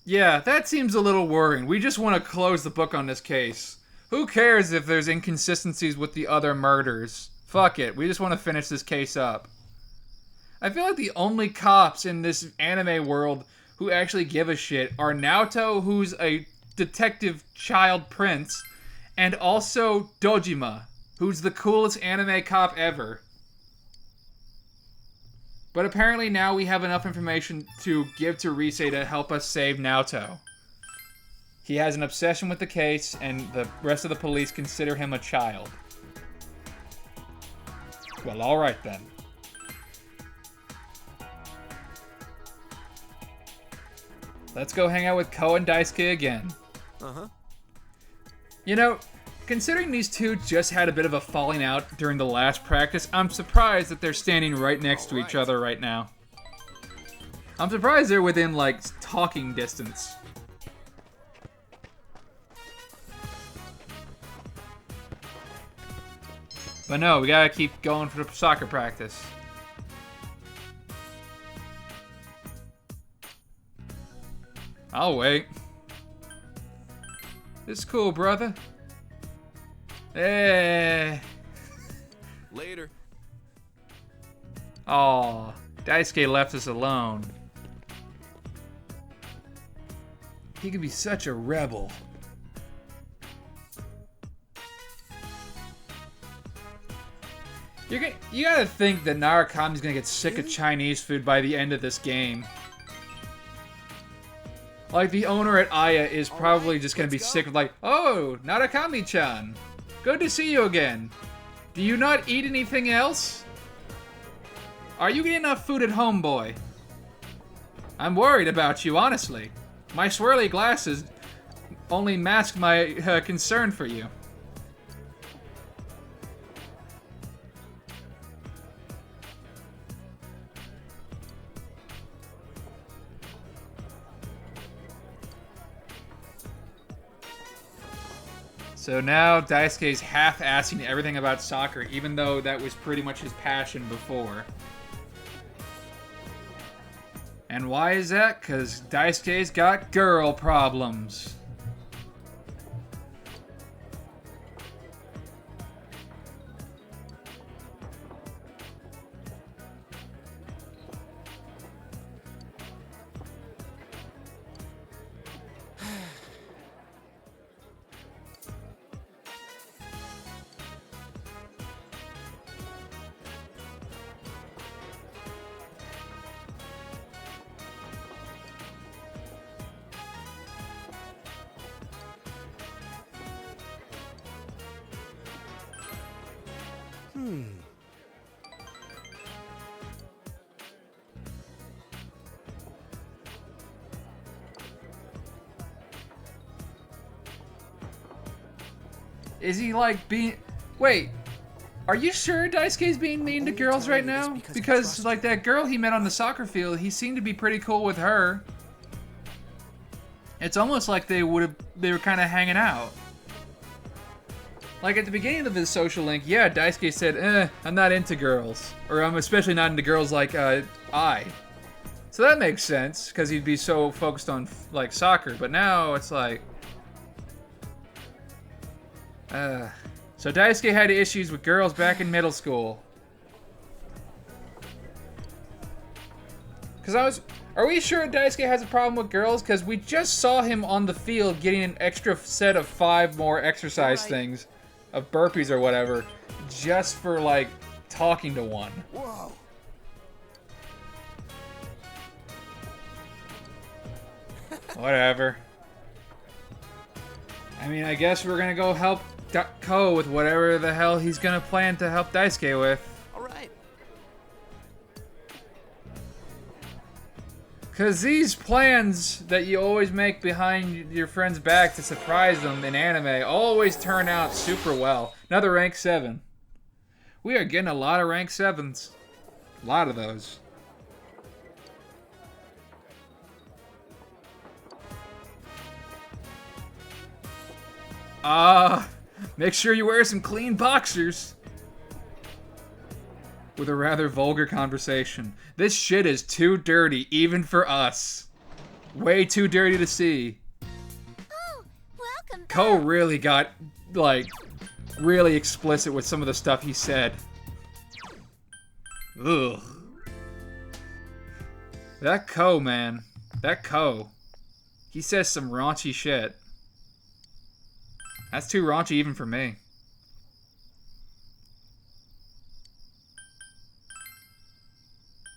Yeah, that seems a little worrying. We just want to close the book on this case. Who cares if there's inconsistencies with the other murders? Fuck it, we just want to finish this case up. I feel like the only cops in this anime world who actually give a shit are Naoto, who's a detective child prince, and also Dojima, who's the coolest anime cop ever. But apparently now we have enough information to give to Rise to help us save Naoto. He has an obsession with the case, and the rest of the police consider him a child. Well, alright then. Let's go hang out with Ko and Daisuke again. Uh-huh. You know, considering these two just had a bit of a falling out during the last practice, I'm surprised that they're standing right next to each other right now. I'm surprised they're within, like, talking distance. But no, we gotta keep going for the soccer practice. I'll wait. It's cool, brother. Hey. Later. Aw, Daisuke left us alone. He could be such a rebel. You gotta think that Narukami's gonna get sick of Chinese food by the end of this game. Like, the owner at Aya is probably just gonna be sick of like, oh, Narukami-chan, good to see you again. Do you not eat anything else? Are you getting enough food at home, boy? I'm worried about you, honestly. My swirly glasses only mask my concern for you. So now Daisuke's half-assing everything about soccer, even though that was pretty much his passion before. And why is that? Because Daisuke's got girl problems. Is he like being... Wait, are you sure Daisuke's being mean to girls right now? Because like that girl he met on the soccer field, he seemed to be pretty cool with her. It's almost like they were kind of hanging out. Like at the beginning of his social link, yeah, Daisuke said, I'm not into girls. Or I'm especially not into girls like I. So that makes sense, because he'd be so focused on like soccer. But now it's like... So Daisuke had issues with girls back in middle school. Are we sure Daisuke has a problem with girls? Because we just saw him on the field getting an extra set of 5 more exercise things, of burpees or whatever, just for like talking to one. Whoa. Whatever. I mean, I guess we're gonna go help Ko with whatever the hell he's gonna plan to help Daisuke with. Alright. Cause these plans that you always make behind your friend's back to surprise them in anime always turn out super well. Another rank 7. We are getting a lot of rank 7s. A lot of those. Make sure you wear some clean boxers. With a rather vulgar conversation. This shit is too dirty, even for us. Way too dirty to see. Oh, welcome back. Ko really got, like, really explicit with some of the stuff he said. Ugh. That Ko, man. That Ko. He says some raunchy shit. That's too raunchy even for me.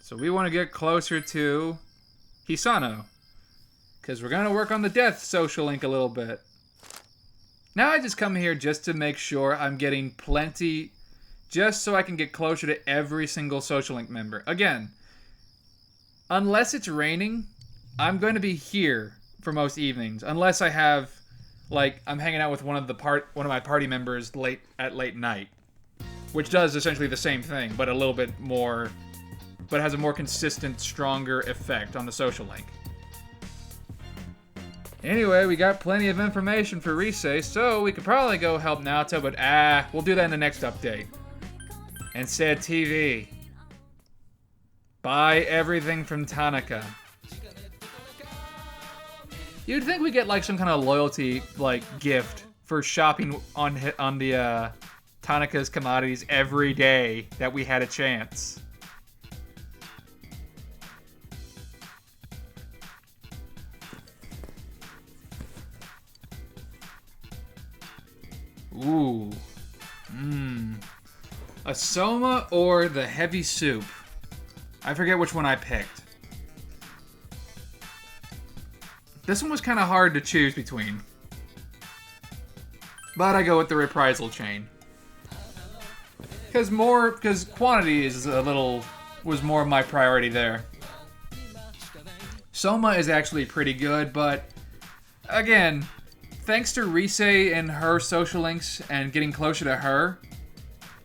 So we want to get closer to Hisano. Because we're going to work on the death social link a little bit. Now I just come here just to make sure I'm getting plenty... Just so I can get closer to every single social link member. Again, unless it's raining, I'm going to be here for most evenings. Unless I have... Like, I'm hanging out with one of my party members at late night. Which does essentially the same thing, but a little bit more... But has a more consistent, stronger effect on the social link. Anyway, we got plenty of information for Rise, so we could probably go help Naoto, but we'll do that in the next update. And said TV. Buy everything from Tanaka. You'd think we get like some kind of loyalty like gift for shopping on the Tanaka's commodities every day that we had a chance. Ooh. A soma or the heavy soup? I forget which one I picked. This one was kind of hard to choose between. But I go with the reprisal chain. Because quantity was more of my priority there. Soma is actually pretty good, but again, thanks to Rise and her social links and getting closer to her,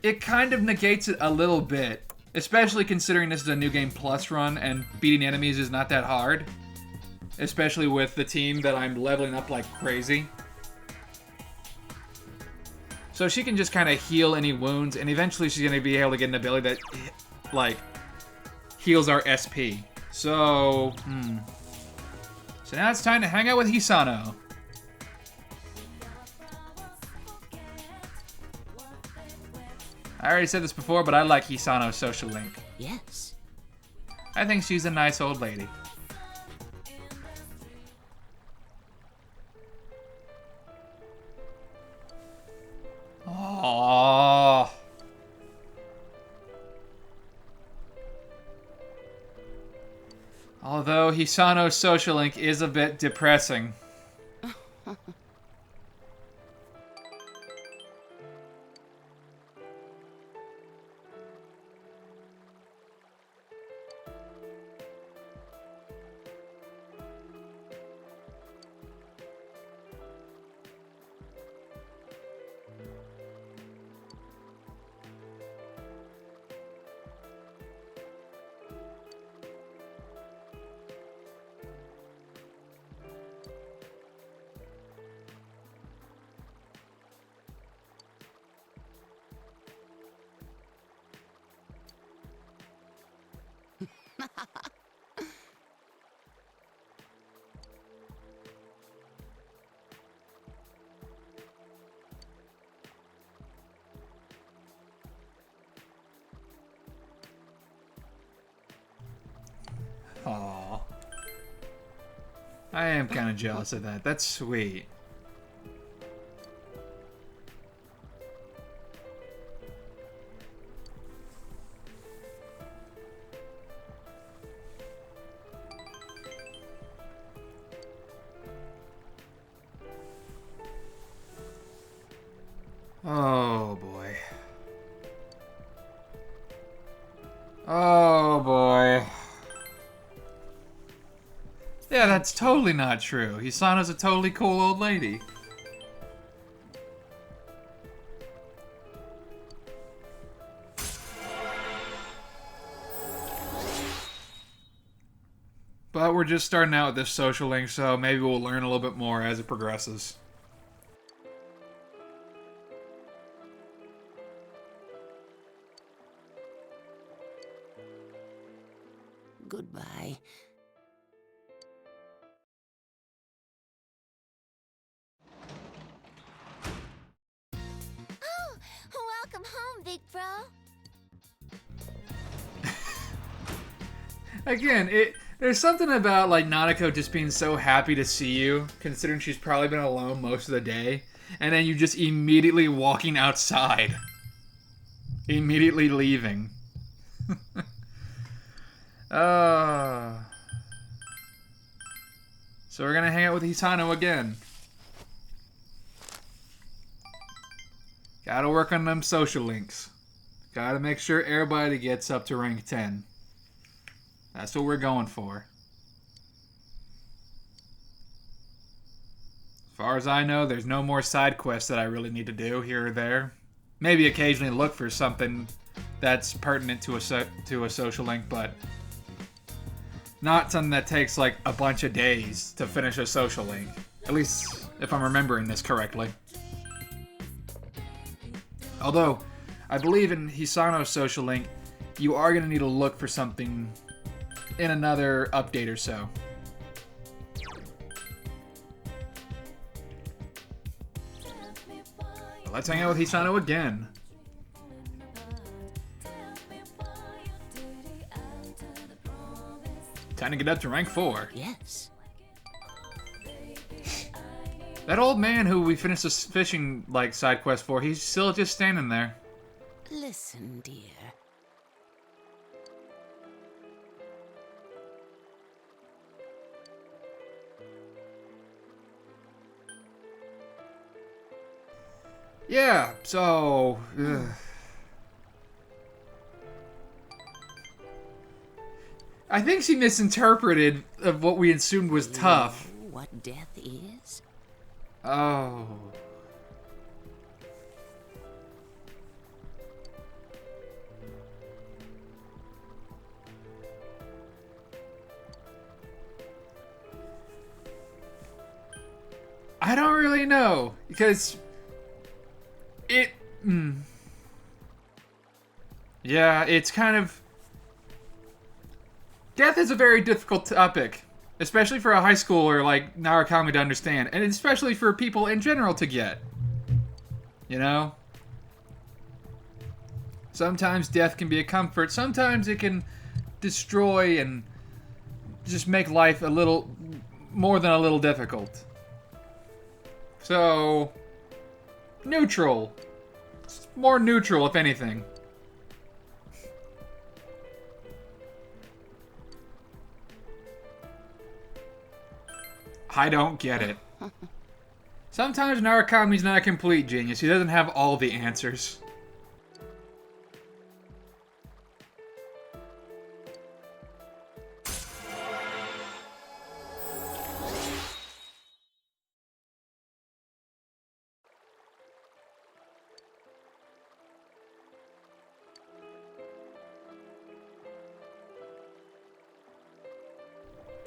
it kind of negates it a little bit. Especially considering this is a New Game Plus run and beating enemies is not that hard. Especially with the team that I'm leveling up like crazy. So she can just kind of heal any wounds, and eventually she's going to be able to get an ability that, like, heals our SP. So, So now it's time to hang out with Hisano. I already said this before, but I like Hisano's social link. Yes. I think she's a nice old lady. Aww. Although Hisano's social link is a bit depressing. Aww. I am kind of jealous of that. That's sweet. Oh boy. Oh boy. Yeah, that's totally not true. Hisano's a totally cool old lady. But we're just starting out with this social link, so maybe we'll learn a little bit more as it progresses. Goodbye. Oh, welcome home, big bro. Again, there's something about like Nanako just being so happy to see you, considering she's probably been alone most of the day, and then you just immediately walking outside. Immediately leaving. So we're gonna hang out with Hisano again. Gotta work on them social links. Gotta make sure everybody gets up to rank 10. That's what we're going for. As far as I know, there's no more side quests that I really need to do here or there. Maybe occasionally look for something that's pertinent to a social link, but not something that takes like a bunch of days to finish a social link. At least if I'm remembering this correctly. Although, I believe in Hisano's social link, you are going to need to look for something in another update or so. But let's hang out with Hisano again. Time to get up to rank 4. Yes. That old man who we finished this fishing like side quest for, he's still just standing there. Listen, dear. Yeah, so... I think she misinterpreted of what we assumed was tough. What death is? Oh. I don't really know, because it... Yeah, it's kind of... Death is a very difficult topic, especially for a high schooler like Narukami to understand, and especially for people in general to get. You know? Sometimes death can be a comfort, sometimes it can destroy and just make life a little more than a little difficult. So, neutral. It's more neutral, if anything. I don't get it. Sometimes Narukami's not a complete genius. He doesn't have all the answers.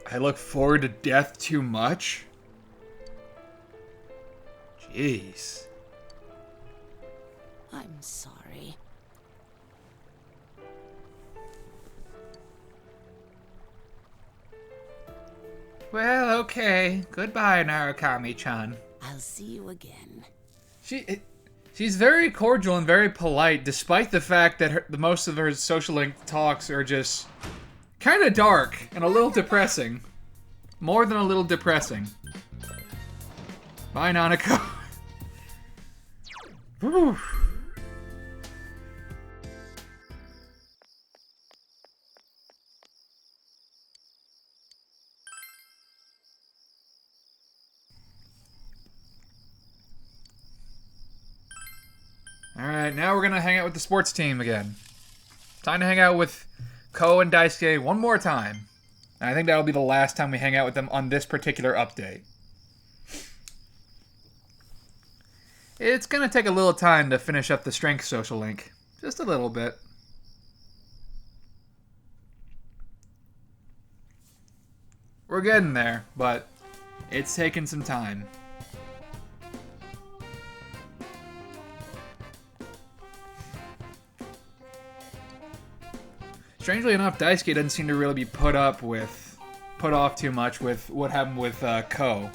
I look forward to death too much? Jeez. I'm sorry. Well, okay. Goodbye, Narukami-chan. I'll see you again. She's very cordial and very polite, despite the fact that the most of her social link talks are just kind of dark and a little depressing. More than a little depressing. Bye, Nanako. Whew. Alright, now we're gonna hang out with the sports team again. Time to hang out with Ko and Daisuke one more time. And I think that'll be the last time we hang out with them on this particular update. It's gonna take a little time to finish up the strength social link. Just a little bit. We're getting there, but it's taking some time. Strangely enough, Daisuke doesn't seem to really be put off too much with what happened with Ko.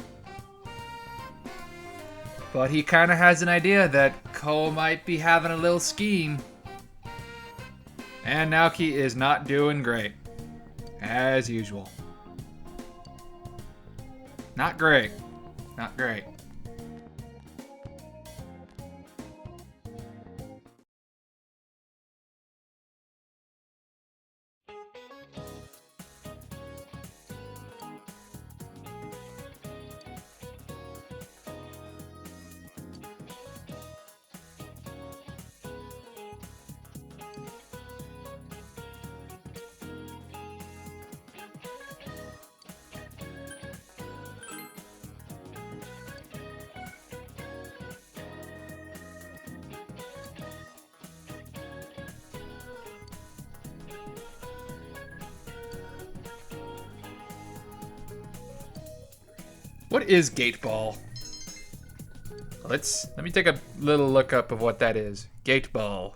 But he kind of has an idea that Ko might be having a little scheme. And Naoki is not doing great. As usual. Not great. Not great. What is gate ball? Let me take a little look up of what that is. Gate ball.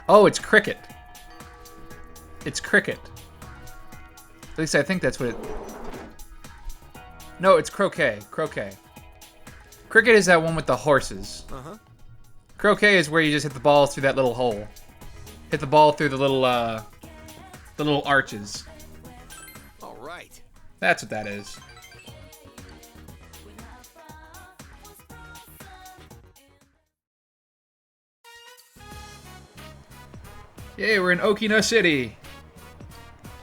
Oh, it's cricket. It's cricket. At least I think that's what it... No, it's croquet. Croquet. Cricket is that one with the horses. Uh-huh. Croquet is where you just hit the ball through that little hole. Hit the ball through the little arches. All right. That's what that is. Yay, we're in Okina City.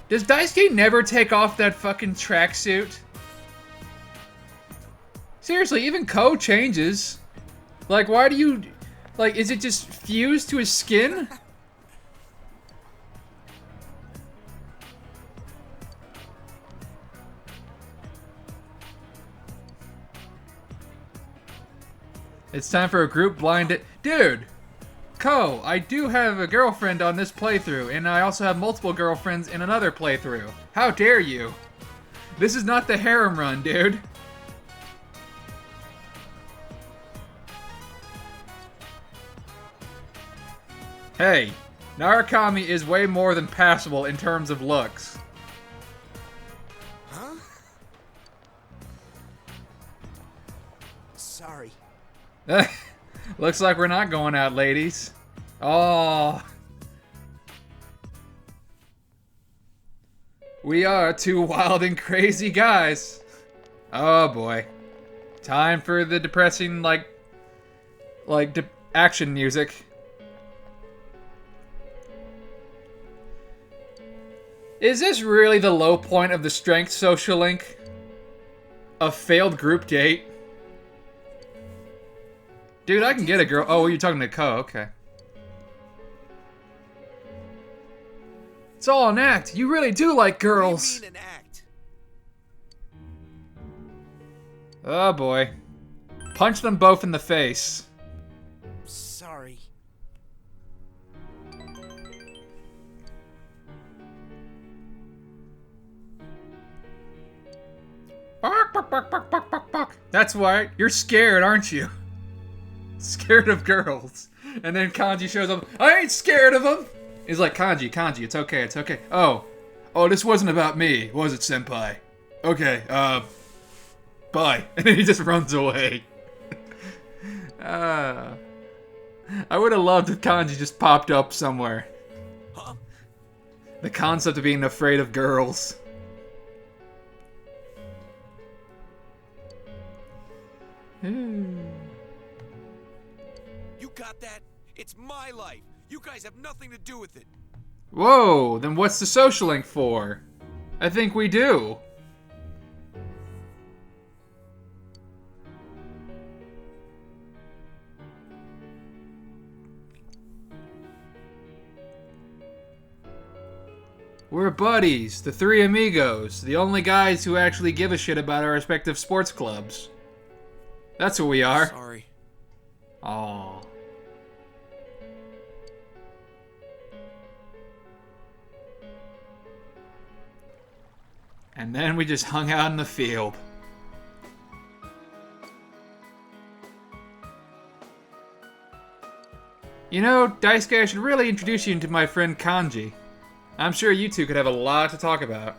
Does Daisuke never take off that fucking tracksuit? Seriously, even Ko changes. Like, why do you... Like, is it just fused to his skin? It's time for a group blind... Dude! Ko, I do have a girlfriend on this playthrough, and I also have multiple girlfriends in another playthrough. How dare you? This is not the harem run, dude. Hey, Narukami is way more than passable in terms of looks. Huh? Sorry. Looks like we're not going out, ladies. Oh. We are two wild and crazy guys. Oh boy. Time for the depressing, action music. Is this really the low point of the strength social link? A failed group date? Dude, I can get a girl. Oh, you're talking to Ko, okay. It's all an act. You really do like girls. What do you mean an act? Oh boy. Punch them both in the face. Sorry. Bark, bark, bark, bark, bark, bark, bark. That's why you're scared, aren't you? Scared of girls. And then Kanji shows up. I ain't scared of them. He's like, Kanji, it's okay, it's okay. Oh, this wasn't about me, was it, senpai? Okay, bye. And then he just runs away. I would have loved if Kanji just popped up somewhere. Huh? The concept of being afraid of girls. You got that? It's my life. You guys have nothing to do with it. Whoa, then what's the social link for? I think we do. We're buddies, the three amigos, the only guys who actually give a shit about our respective sports clubs. That's what we are. Sorry. Aww. And then we just hung out in the field. You know, Daisuke, I should really introduce you to my friend Kanji. I'm sure you two could have a lot to talk about.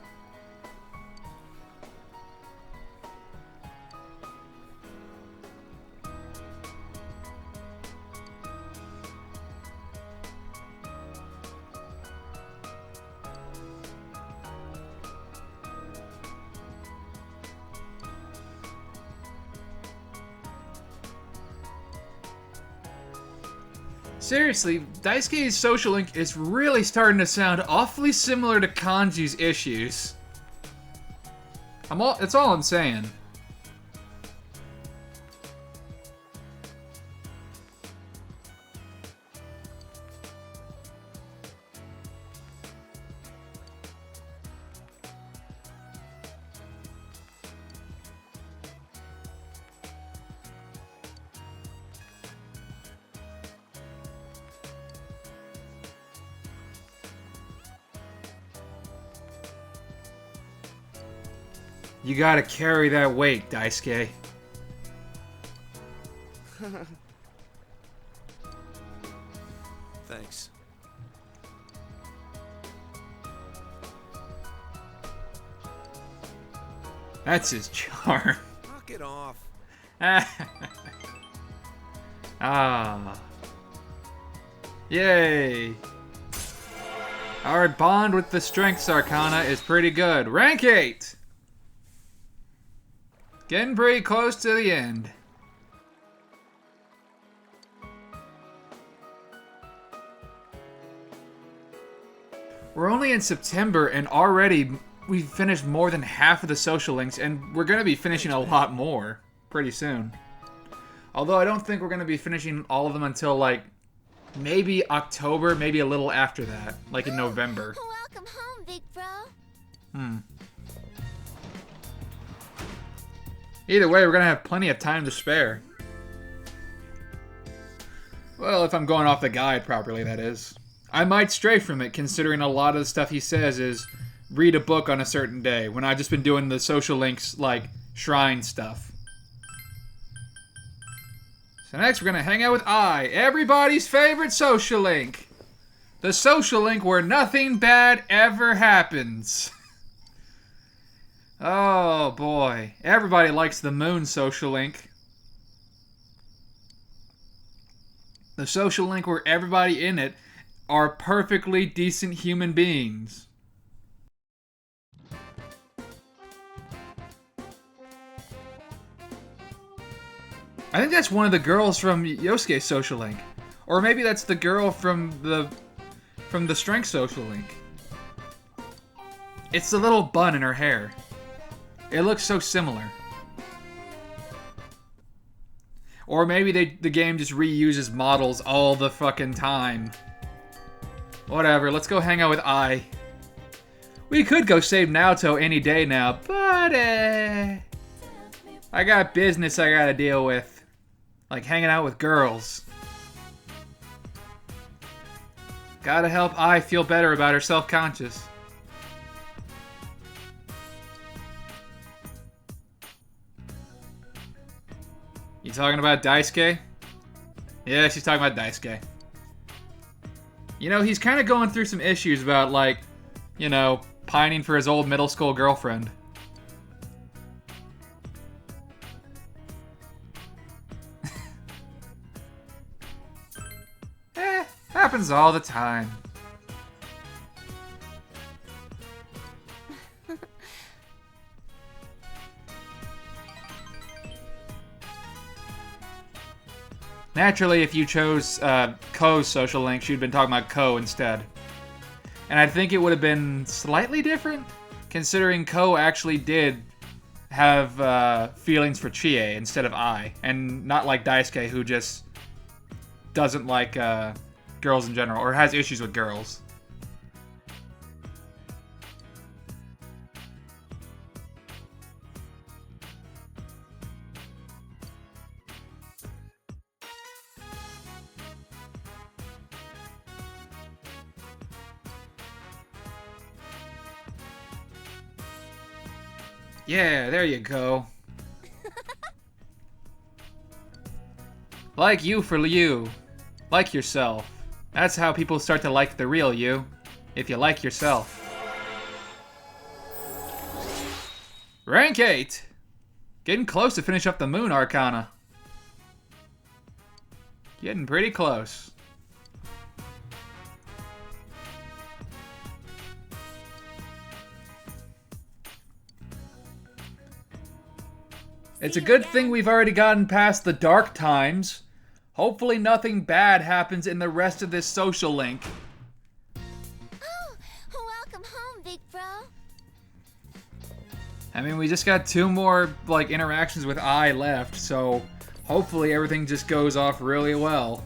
Seriously, Daisuke's social link is really starting to sound awfully similar to Kanji's issues. That's all I'm saying. You gotta carry that weight, Daisuke. Thanks. That's his charm. Knock it off. Ah. Yay. Our bond with the Strengths Arcana is pretty good. Rank 8! Getting pretty close to the end. We're only in September and already we've finished more than half of the social links, and we're going to be finishing a lot more pretty soon. Although I don't think we're going to be finishing all of them until like maybe October, maybe a little after that, like in November. Welcome home, big bro. Either way, we're going to have plenty of time to spare. Well, if I'm going off the guide properly, that is. I might stray from it, considering a lot of the stuff he says is read a book on a certain day, when I've just been doing the social links, like, shrine stuff. So next, we're going to hang out with everybody's favorite social link. The social link where nothing bad ever happens. Oh boy. Everybody likes the moon social link. The social link where everybody in it are perfectly decent human beings. I think that's one of the girls from Yosuke's social link. Or maybe that's the girl from the strength social link. It's the little bun in her hair. It looks so similar. Or maybe the game just reuses models all the fucking time. Whatever, let's go hang out with Ai. We could go save Naoto any day now, but I got business I gotta deal with. Like hanging out with girls. Gotta help Ai feel better about her self-conscious. You talking about Daisuke? Yeah, she's talking about Daisuke. You know, he's kind of going through some issues about, like, you know, pining for his old middle school girlfriend. Happens all the time. Naturally, if you chose Ko's social link, she'd been talking about Ko instead. And I think it would have been slightly different, considering Ko actually did have feelings for Chie instead of Ai, and not like Daisuke, who just doesn't like girls in general, or has issues with girls. Yeah, there you go. Like you for you. Like yourself. That's how people start to like the real you. If you like yourself. Rank 8. Getting close to finish up the moon arcana. Getting pretty close. It's a good thing we've already gotten past the dark times. Hopefully nothing bad happens in the rest of this social link. Oh, welcome home, big bro. I mean, we just got 2 more, like, interactions with Ai left, so hopefully everything just goes off really well.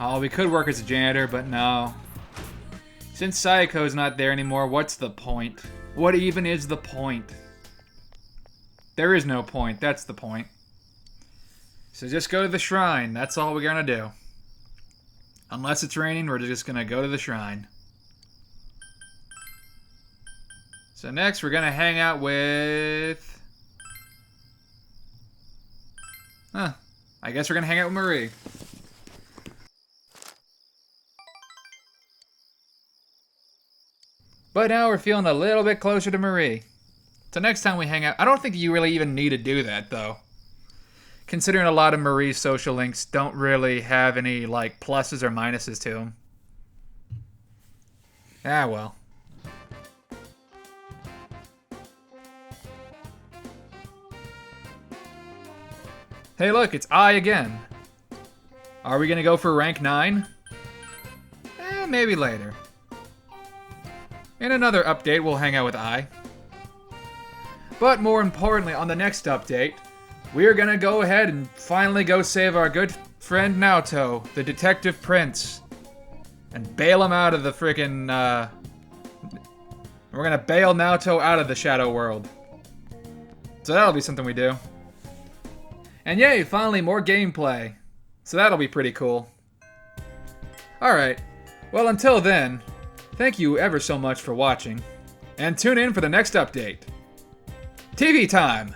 Oh, we could work as a janitor, but no. Since Sayako's not there anymore, what's the point? What even is the point? There is no point, that's the point. So just go to the shrine, that's all we're gonna do. Unless it's raining, we're just gonna go to the shrine. So next we're gonna hang out with... I guess we're gonna hang out with Marie. But now we're feeling a little bit closer to Marie. So next time we hang out, I don't think you really even need to do that, though. Considering a lot of Marie's social links don't really have any, like, pluses or minuses to them. Ah, well. Hey, look, it's Ai again. Are we gonna go for rank 9? Maybe later. In another update, we'll hang out with Ai. But more importantly, on the next update, we are gonna go ahead and finally go save our good friend Naoto, the detective prince, and bail him out of the freaking, we're gonna bail Naoto out of the shadow world. So that'll be something we do. And yay, finally more gameplay. So that'll be pretty cool. Alright, well until then, thank you ever so much for watching, and tune in for the next update. TV time!